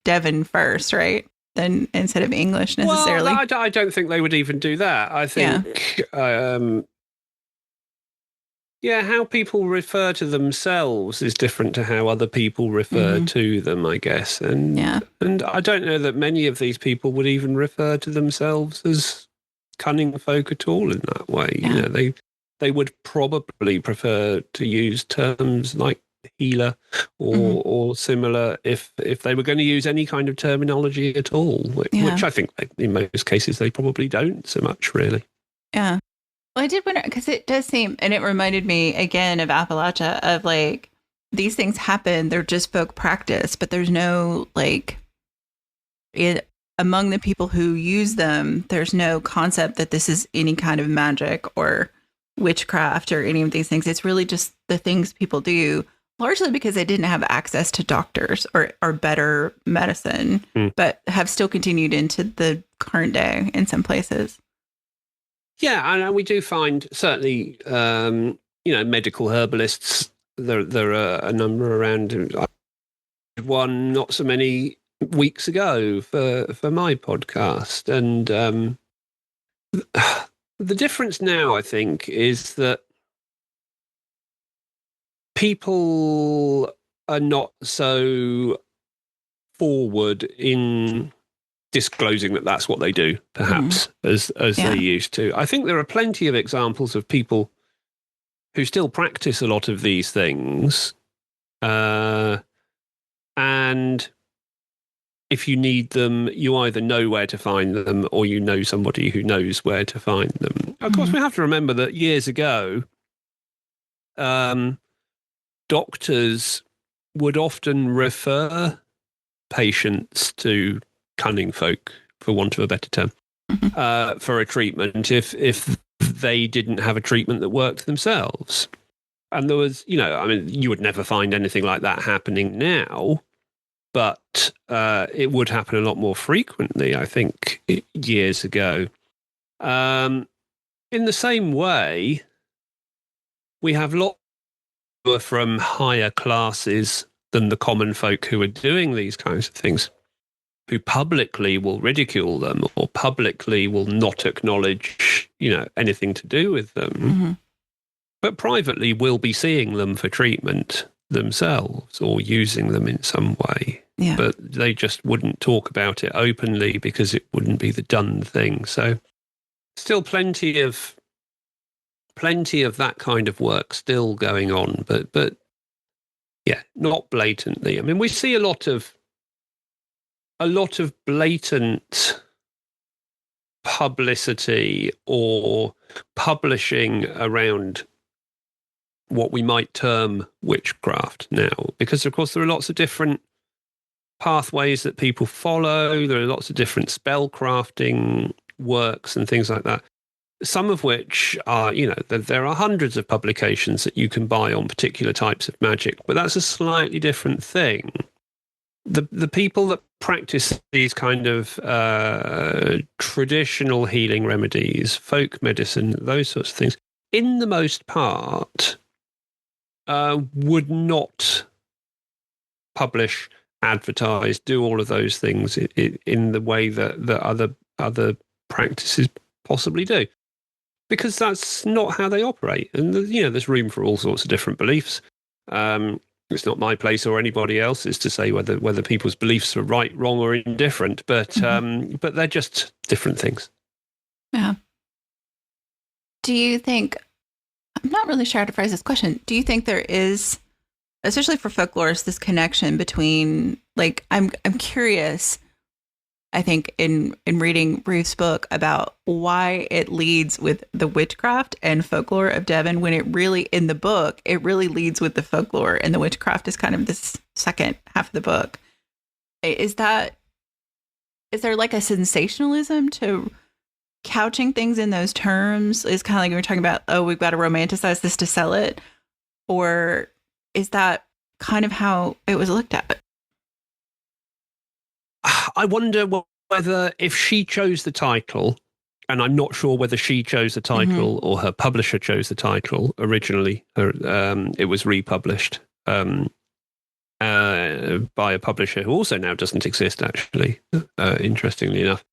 Devon first, right? Then instead of English necessarily. Well, I don't think they would even do that. I think, how people refer to themselves is different to how other people refer to them, I guess. And I don't know that many of these people would even refer to themselves as cunning folk at all in that way. Yeah. You know, they would probably prefer to use terms like healer or similar if they were going to use any kind of terminology at all, which I think in most cases they probably don't so much, really. Yeah. Well, I did wonder, because it does seem, and it reminded me again of Appalachia, of like, these things happen, they're just folk practice, but there's no, like, among the people who use them, there's no concept that this is any kind of magic or witchcraft or any of these things. It's really just the things people do, largely because they didn't have access to doctors or better medicine, but have still continued into the current day in some places. Yeah, and we do find certainly, medical herbalists. There are a number around. One not so many weeks ago for my podcast, and the difference now, I think, is that people are not so forward in disclosing that that's what they do, perhaps, as they used to. I think there are plenty of examples of people who still practice a lot of these things, and if you need them, you either know where to find them or you know somebody who knows where to find them. Of course, we have to remember that years ago, doctors would often refer patients to cunning folk, for want of a better term, for a treatment if they didn't have a treatment that worked themselves. And there was, you would never find anything like that happening now, but it would happen a lot more frequently, I think, years ago. In the same way, we have lots from higher classes than the common folk who are doing these kinds of things, who publicly will ridicule them or publicly will not acknowledge, anything to do with them, but privately will be seeing them for treatment themselves or using them in some way. Yeah. But they just wouldn't talk about it openly because it wouldn't be the done thing. So still plenty of that kind of work still going on, but yeah, not blatantly. I mean, we see a lot of blatant publicity or publishing around what we might term witchcraft now, because of course there are lots of different pathways that people follow. There are lots of different spell crafting works and things like that. Some of which are, there are hundreds of publications that you can buy on particular types of magic, but that's a slightly different thing. The people that practice these kind of traditional healing remedies, folk medicine, those sorts of things, in the most part, would not publish, advertise, do all of those things in the way that other practices possibly do. Because that's not how they operate. And, there's room for all sorts of different beliefs. It's not my place or anybody else's to say whether people's beliefs are right, wrong, or indifferent, but they're just different things. Yeah. Do you think, I'm not really sure how to phrase this question, do you think there is, especially for folklorists, this connection between, like, I'm curious, I think, in reading Ruth's book about why it leads with the witchcraft and folklore of Devon, when it really, in the book, it really leads with the folklore, and the witchcraft is kind of this second half of the book. Is there like a sensationalism to couching things in those terms? Is kind of like we were talking about, oh, we've got to romanticize this to sell it? Or is that kind of how it was looked at? I wonder whether if she chose the title, and I'm not sure whether she chose the title or her publisher chose the title originally. It was republished by a publisher who also now doesn't exist, actually, interestingly enough.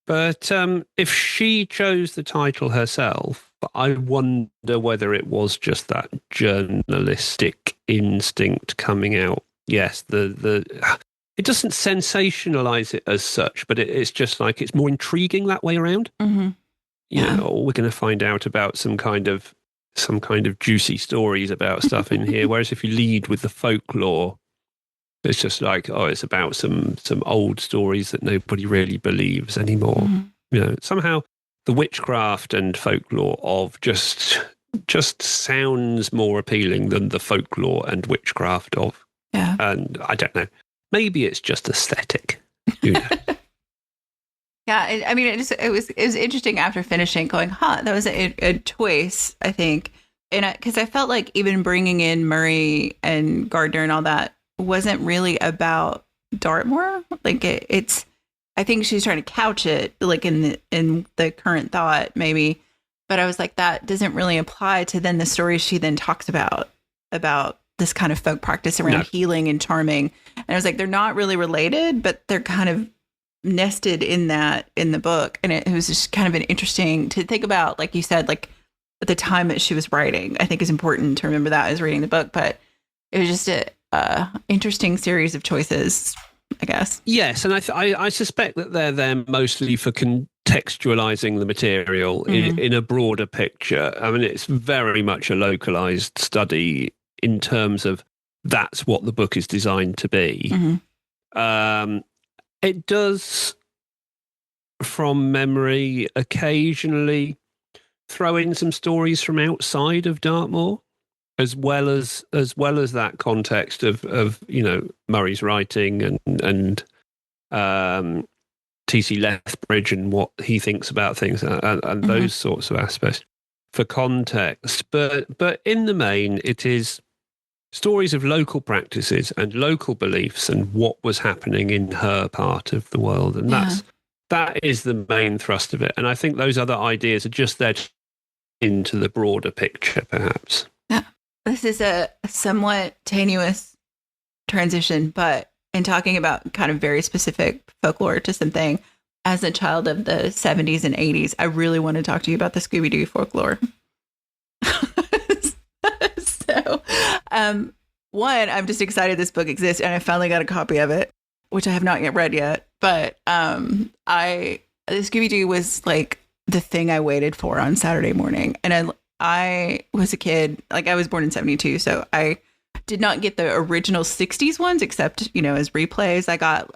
But if she chose the title herself, I wonder whether it was just that journalistic instinct coming out. Yes, it doesn't sensationalize it as such, but it's just like it's more intriguing that way around. Mm-hmm. You know, we're going to find out about some kind of juicy stories about stuff in here. Whereas if you lead with the folklore, it's just like, oh, it's about some old stories that nobody really believes anymore. Mm-hmm. You know, somehow the witchcraft and folklore of just sounds more appealing than the folklore and witchcraft of. Yeah. And I don't know. Maybe it's just aesthetic. Who knows? Yeah, I mean, it was interesting after finishing, going, that was a choice, I think, and because I felt like even bringing in Murray and Gardner and all that wasn't really about Dartmoor. Like it's, I think she's trying to couch it like in the current thought maybe, but I was like, that doesn't really apply to then the stories she then talks about this kind of folk practice around healing and charming. And I was like, they're not really related, but they're kind of nested in the book. And it was just kind of an interesting to think about, like you said, like at the time that she was writing, I think is important to remember that as reading the book, but it was just a interesting series of choices, I guess. Yes. And I suspect that they're there mostly for contextualizing the material in a broader picture. I mean, it's very much a localized study in terms of that's what the book is designed to be. It does, from memory, occasionally throw in some stories from outside of Dartmoor, as well as that context of you know, Murray's writing and T.C. Lethbridge and what he thinks about things and those sorts of aspects for context. But in the main, it is stories of local practices and local beliefs and what was happening in her part of the world. And that is the main thrust of it. And I think those other ideas are just there into the broader picture, perhaps. Yeah. This is a somewhat tenuous transition, but in talking about kind of very specific folklore to something, as a child of the 70s and 80s, I really want to talk to you about the Scooby-Doo folklore. So, one, I'm just excited this book exists, and I finally got a copy of it, which I have not yet read yet. But the Scooby-Doo was like the thing I waited for on Saturday morning, and I was a kid, like I was born in 72, so I did not get the original 60s ones, except, you know, as replays.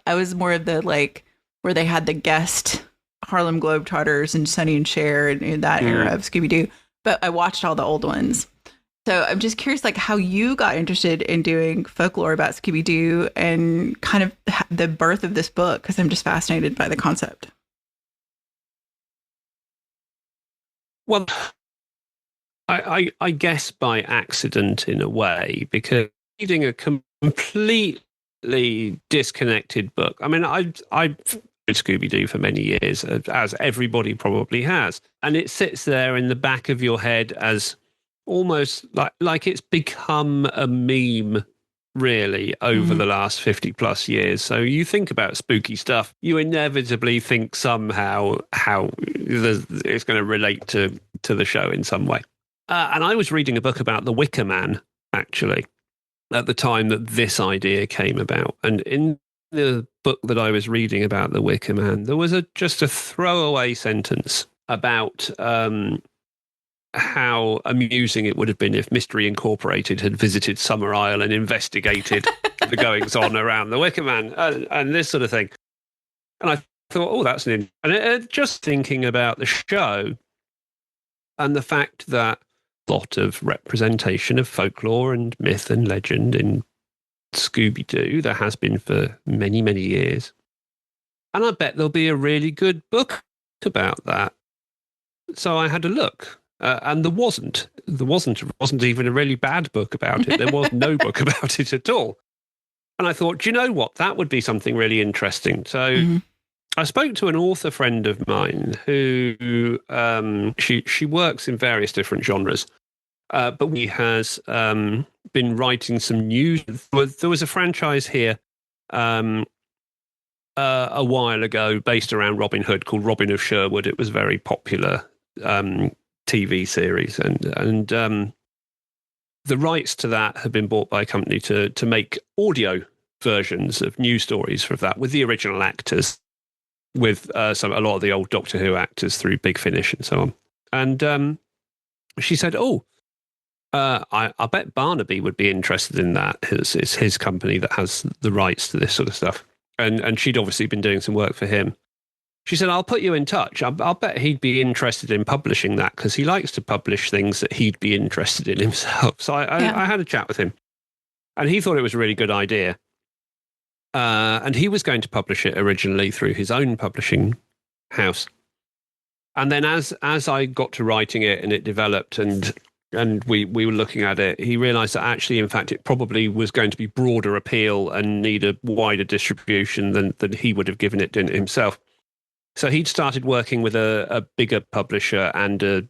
I was more of the like where they had the guest Harlem Globetrotters and Sonny and Cher and that era of Scooby-Doo. But I watched all the old ones. So I'm just curious, like, how you got interested in doing folklore about Scooby-Doo and kind of the birth of this book, because I'm just fascinated by the concept. Well, I guess by accident in a way, because reading a completely disconnected book. I mean, I've read Scooby-Doo for many years, as everybody probably has. And it sits there in the back of your head as almost like it's become a meme, really, over the last 50 plus years. So you think about spooky stuff, you inevitably think somehow how it's going to relate to the show in some way. And I was reading a book about the Wicker Man, actually, at the time that this idea came about. And in the book that I was reading about the Wicker Man, there was just a throwaway sentence about how amusing it would have been if Mystery Incorporated had visited Summer Isle and investigated the goings-on around the Wicker Man and this sort of thing. And I thought, oh, that's just thinking about the show and the fact that a lot of representation of folklore and myth and legend in Scooby-Doo there has been for many, many years. And I bet there'll be a really good book about that. So I had a look. And there wasn't even a really bad book about it. There was no book about it at all. And I thought, do you know what? That would be something really interesting. So I spoke to an author friend of mine who she works in various different genres, but he has been writing some news. There was a franchise here a while ago based around Robin Hood called Robin of Sherwood. It was a very popular TV series, and the rights to that have been bought by a company to make audio versions of news stories for that with the original actors, with a lot of the old Doctor Who actors through Big Finish and so on. And she said, I bet Barnaby would be interested in that. It's his company that has the rights to this sort of stuff. And she'd obviously been doing some work for him. She said, I'll put you in touch. I'll bet he'd be interested in publishing that because he likes to publish things that he'd be interested in himself. So I had a chat with him, and he thought it was a really good idea. And he was going to publish it originally through his own publishing house. And then as I got to writing it and it developed and we were looking at it, he realised that actually, in fact, it probably was going to be broader appeal and need a wider distribution than he would have given it himself. So he'd started working with a bigger publisher and a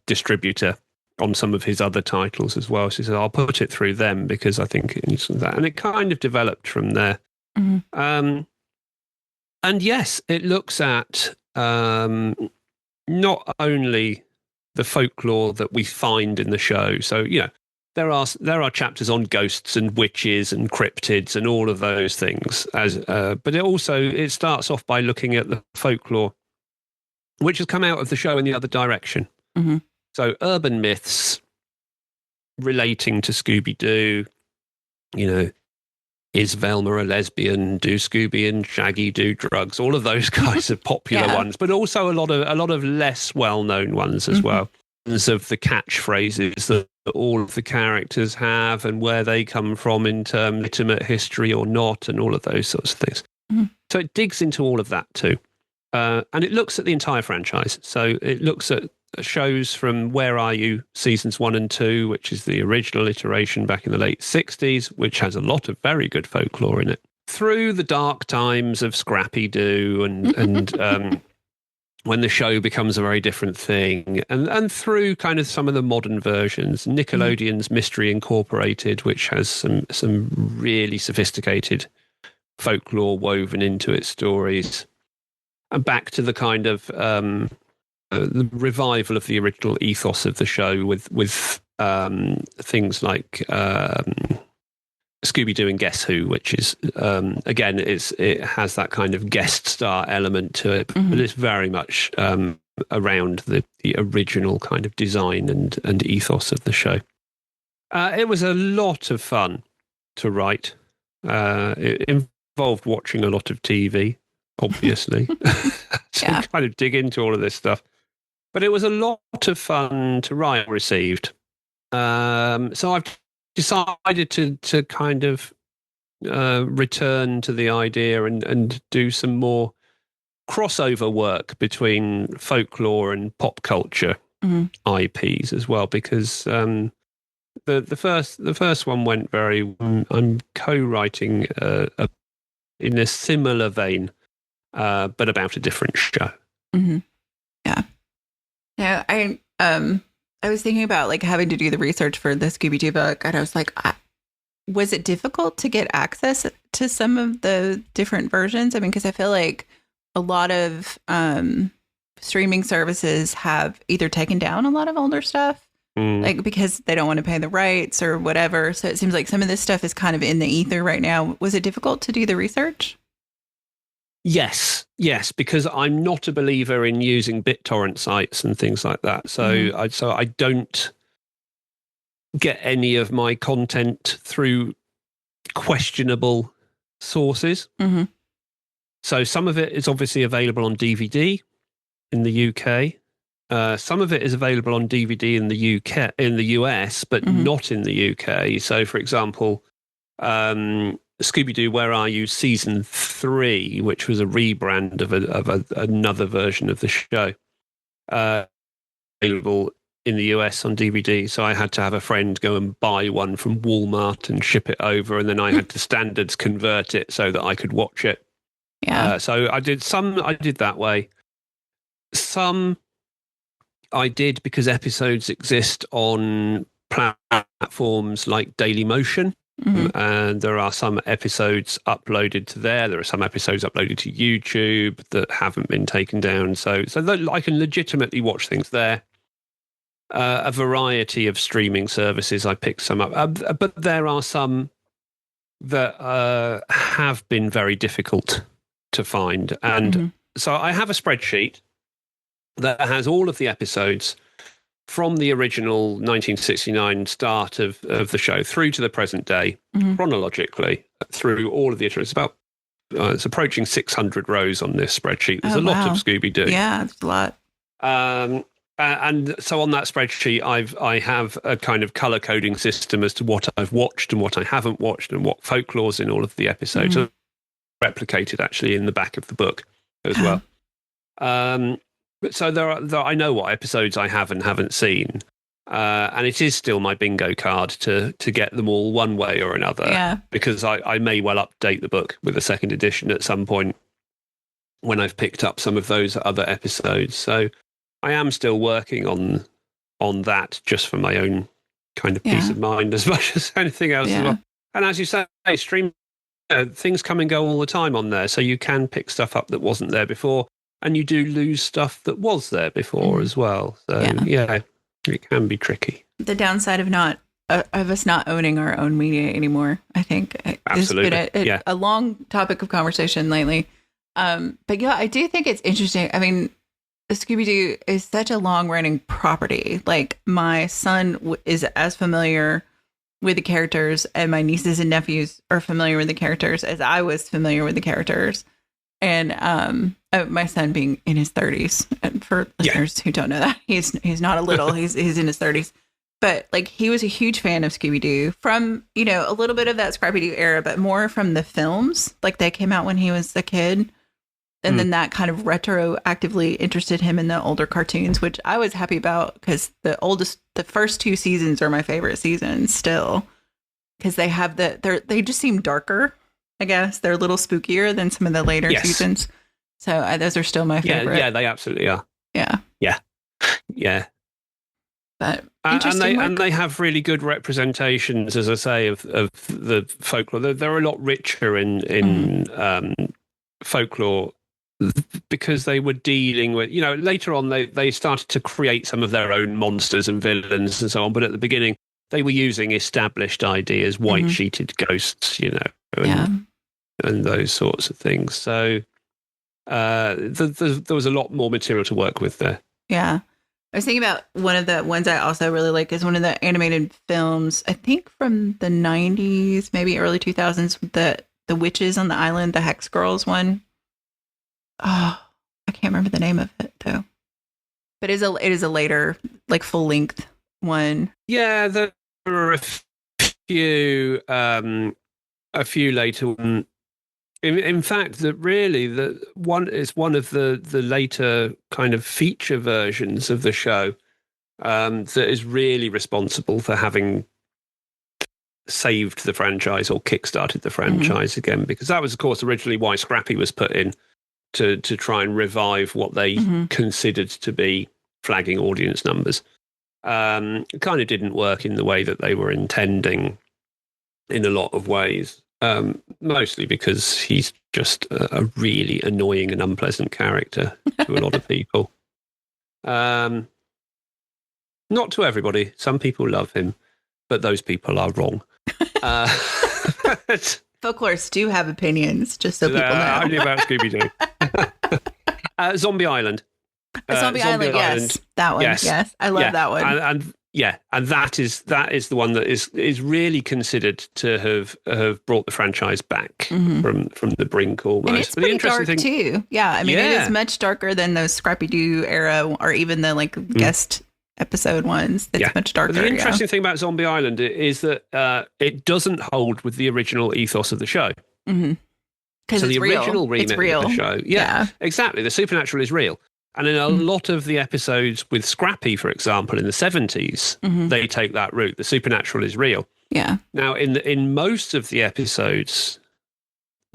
distributor on some of his other titles as well. So he said, I'll put it through them because I think it needs that. And it kind of developed from there. And yes, it looks at not only the folklore that we find in the show. So, there are chapters on ghosts and witches and cryptids and all of those things. But it starts off by looking at the folklore, which has come out of the show in the other direction. So urban myths relating to Scooby-Doo, is Velma a lesbian? Do Scooby and Shaggy do drugs? All of those kinds of popular ones, but also a lot of less well-known ones as well. Of the catchphrases that all of the characters have and where they come from in terms of legitimate history or not, and all of those sorts of things. So it digs into all of that too. And it looks at the entire franchise. So it looks at shows from Where Are You? Seasons 1 and 2, which is the original iteration back in the late 60s, which has a lot of very good folklore in it, through the dark times of Scrappy-Doo and when the show becomes a very different thing, and through kind of some of the modern versions, Nickelodeon's Mystery Incorporated, which has some really sophisticated folklore woven into its stories, and back to the kind of the revival of the original ethos of the show with things like Scooby-Doo and Guess Who, which is again, it has that kind of guest star element to it, but it's very much around the original kind of design and ethos of the show. It was a lot of fun to write. It involved watching a lot of TV, obviously, to kind of dig into all of this stuff. But it was a lot of fun to write. Received. So I've decided to kind of return to the idea and do some more crossover work between folklore and pop culture IPs as well, because the first one went very. I'm co-writing in a similar vein, but about a different show. Yeah, I was thinking about like having to do the research for the Scooby-Doo book, and I was like, was it difficult to get access to some of the different versions? I mean, because I feel like a lot of streaming services have either taken down a lot of older stuff, like because they don't want to pay the rights or whatever. So it seems like some of this stuff is kind of in the ether right now. Was it difficult to do the research? Yes, because I'm not a believer in using BitTorrent sites and things like that. So I don't get any of my content through questionable sources. So some of it is obviously available on DVD in the UK. Some of it is available on DVD in the US, but not in the UK. So, for example, Scooby-Doo, Where Are You? Season 3, which was a rebrand of another version of the show, available in the US on DVD, so I had to have a friend go and buy one from Walmart and ship it over, and then I had to standards convert it so that I could watch it. Yeah. So I did that way. Some I did because episodes exist on platforms like Dailymotion. And there are some episodes uploaded to there. There are some episodes uploaded to YouTube that haven't been taken down. So I can legitimately watch things there. A variety of streaming services. I picked some up, but there are some that have been very difficult to find. And so I have a spreadsheet that has all of the episodes from the original 1969 start of the show through to the present day, chronologically, through all of the iterations. It's approaching 600 rows on this spreadsheet. There's a lot of Scooby-Doo. Yeah, it's a lot. And so on that spreadsheet, I have a kind of color coding system as to what I've watched and what I haven't watched and what folklore's in all of the episodes. So replicated actually in the back of the book as well. So there are, I know what episodes I have and haven't seen, and it is still my bingo card to get them all one way or another. Yeah. Because I may well update the book with a second edition at some point when I've picked up some of those other episodes. So I am still working on that just for my own kind of peace of mind as much as anything else. As well. And as you say, stream things come and go all the time on there, so you can pick stuff up that wasn't there before. And you do lose stuff that was there before as well. So, yeah, it can be tricky. The downside of us not owning our own media anymore, I think. Absolutely. It's been a long topic of conversation lately. But yeah, I do think it's interesting. I mean, Scooby-Doo is such a long-running property. Like, my son is as familiar with the characters, and my nieces and nephews are familiar with the characters as I was familiar with the characters. And my son being in his 30s, and for listeners who don't know that, he's not a little, he's in his 30s. But like, he was a huge fan of Scooby-Doo from, a little bit of that Scrappy-Doo era, but more from the films. Like, they came out when he was a kid. And then that kind of retroactively interested him in the older cartoons, which I was happy about, because the first two seasons are my favorite seasons still, because they have they just seem darker. I guess they're a little spookier than some of the later seasons. So those are still my favorite. Yeah, they absolutely are. Yeah. But and they have really good representations, as I say, of the folklore. They're a lot richer in folklore, because they were dealing with, later on they started to create some of their own monsters and villains and so on. But at the beginning, they were using established ideas, white-sheeted ghosts, and those sorts of things. So there was a lot more material to work with there. Yeah. I was thinking about one of the ones I also really like is one of the animated films, I think from the 90s, maybe early 2000s, the Witches on the Island, the Hex Girls one. Oh, I can't remember the name of it though. But it is a later, like, full length one. Yeah, there are a few later. In fact, that really the one is one of the later kind of feature versions of the show that is really responsible for having saved the franchise or kickstarted the franchise again, because that was, of course, originally why Scrappy was put in to try and revive what they considered to be flagging audience numbers. It kind of didn't work in the way that they were intending in a lot of ways. Mostly because he's just a really annoying and unpleasant character to a lot of people. Not to everybody. Some people love him, but those people are wrong. Folklorists do have opinions, just so people know. Only about Scooby-Doo. Zombie Island. Zombie Island, yes. That one, yes. I love that one. And that is the one that is really considered to have brought the franchise back from the brink almost. And it's pretty dark too. Yeah, I mean, it is much darker than those Scrappy-Doo era or even the guest episode ones. It's much darker. But the interesting thing about Zombie Island is that it doesn't hold with the original ethos of the show. Because so it's the real. original remake of the show, exactly. The supernatural is real. And in a lot of the episodes with Scrappy, for example, in the 70s, they take that route. The supernatural is real. Yeah. Now, in most of the episodes,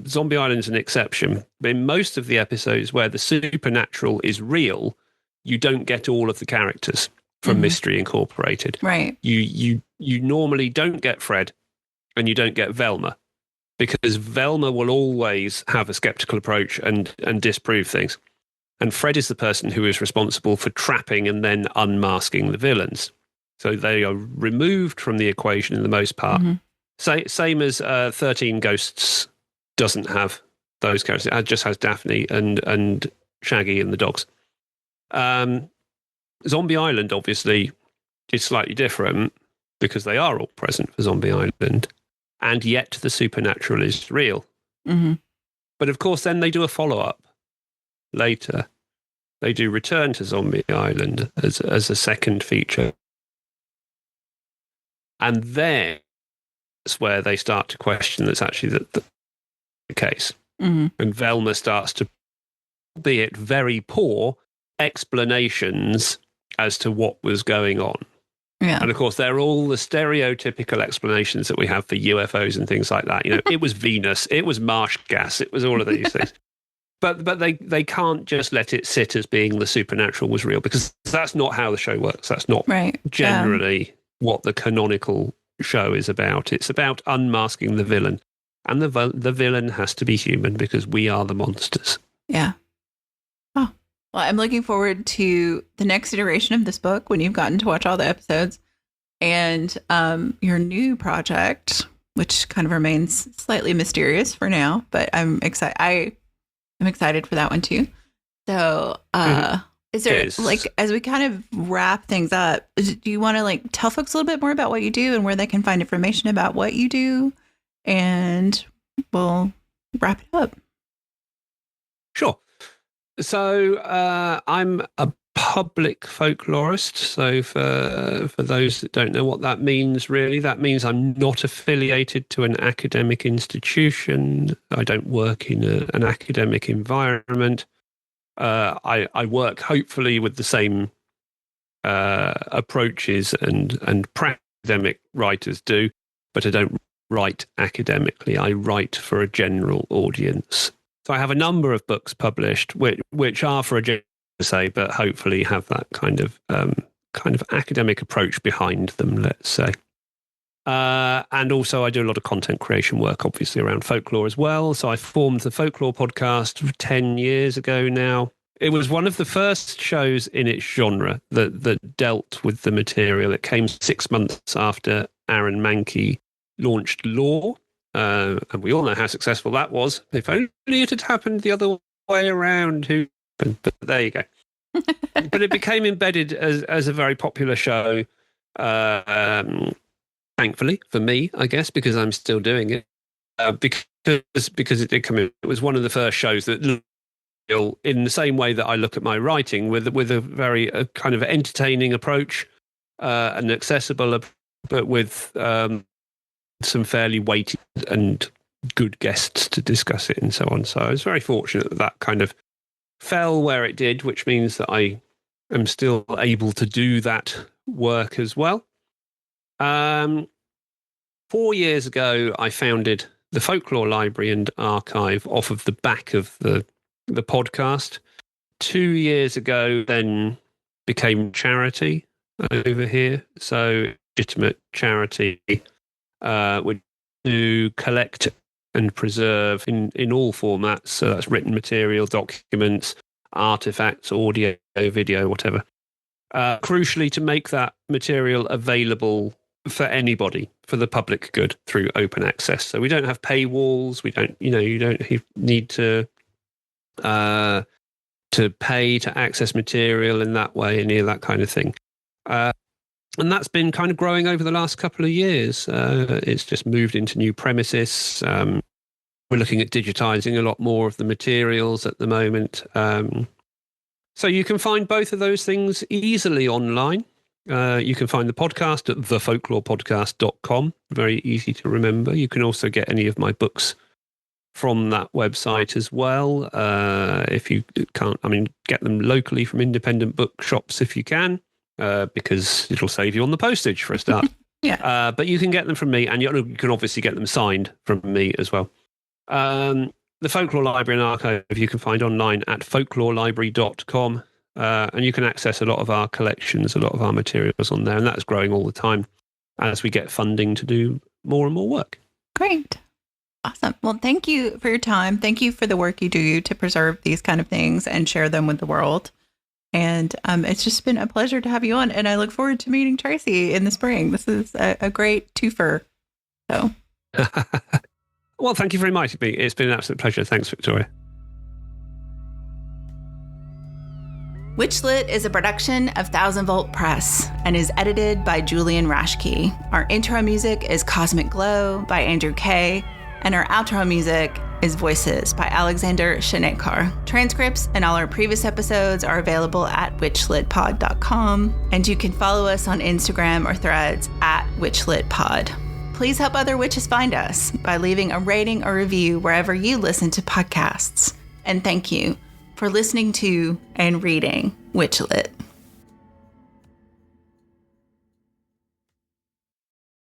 Zombie Island's an exception, but in most of the episodes where the supernatural is real, you don't get all of the characters from Mystery Incorporated. Right. You normally don't get Fred, and you don't get Velma, because Velma will always have a skeptical approach and disprove things. And Fred is the person who is responsible for trapping and then unmasking the villains. So they are removed from the equation in the most part. Same as 13 Ghosts doesn't have those characters. It just has Daphne and Shaggy and the dogs. Zombie Island, obviously, is slightly different because they are all present for Zombie Island. And yet the supernatural is real. But of course, then they do a follow-up later. They do Return to Zombie Island as a second feature. And then that's where they start to question that's actually the case. And Velma starts to, be it very poor, explanations as to what was going on. Yeah. And of course, they're all the stereotypical explanations that we have for UFOs and things like that. You know, it was Venus, it was marsh gas, it was all of these things. But they can't just let it sit as being the supernatural was real, because that's not how the show works. That's not generally what the canonical show is about. It's about unmasking the villain. And the villain has to be human because we are the monsters. Yeah. Oh, well, I'm looking forward to the next iteration of this book when you've gotten to watch all the episodes, and your new project, which kind of remains slightly mysterious for now, but I'm excited. I'm excited for that one too. So, is there like, as we kind of wrap things up, do you want to like tell folks a little bit more about what you do and where they can find information about what you do? And we'll wrap it up. Sure. So I'm a public folklorist. So for those that don't know what that means, really, that means I'm not affiliated to an academic institution. I don't work in an academic environment. I work hopefully with the same approaches and academic writers do, but I don't write academically. I write for a general audience. So I have a number of books published, which are for a general say, but hopefully have that kind of academic approach behind them, let's say. And also I do a lot of content creation work, obviously, around folklore as well. So I formed the Folklore podcast 10 years ago now. It was one of the first shows in its genre that dealt with the material. It came 6 months after Aaron Mankey launched Lore, and we all know how successful that was. If only it had happened the other way around. But there you go. But it became embedded as a very popular show, thankfully for me, I guess, because I'm still doing it. Because it did come in. It was one of the first shows that, in the same way that I look at my writing, with a very kind of entertaining approach, and accessible, but with some fairly weighty and good guests to discuss it and so on. So I was very fortunate that kind of fell where it did, which means that I am still able to do that work as well. 4 years ago, I founded the Folklore Library and Archive off of the back of the podcast. 2 years ago, then became charity over here. So legitimate charity, which to collect and preserve in all formats. So that's written material, documents, artifacts, audio, video, whatever. Crucially, to make that material available for anybody, for the public good, through open access. So we don't have paywalls. We don't, you don't need to pay to access material in that way, any of that kind of thing. And that's been kind of growing over the last couple of years. It's just moved into new premises. We're looking at digitizing a lot more of the materials at the moment. So you can find both of those things easily online. You can find the podcast at thefolklorepodcast.com. Very easy to remember. You can also get any of my books from that website as well. If you can't, get them locally from independent bookshops if you can, because it'll save you on the postage for a start. Yeah. But you can get them from me, and you can obviously get them signed from me as well. The Folklore Library and Archive you can find online at folklorelibrary.com, and you can access a lot of our collections, a lot of our materials on there, and that's growing all the time as we get funding to do more and more work. Great. Awesome. Well, thank you for your time. Thank you for the work you do to preserve these kind of things and share them with the world. And it's just been a pleasure to have you on, and I look forward to meeting Tracy in the spring. This is a great twofer. So, well, thank you very much. It's been an absolute pleasure. Thanks, Victoria. WitchLit is a production of 1000 Volt Press and is edited by Julian Raschke. Our intro music is Cosmic Glow by Andrew Kay, and our outro music is Voices by Alexander Shanekar. Transcripts and all our previous episodes are available at witchlitpod.com, and you can follow us on Instagram or Threads at witchlitpod. Please help other witches find us by leaving a rating or review wherever you listen to podcasts. And thank you for listening to and reading WitchLit.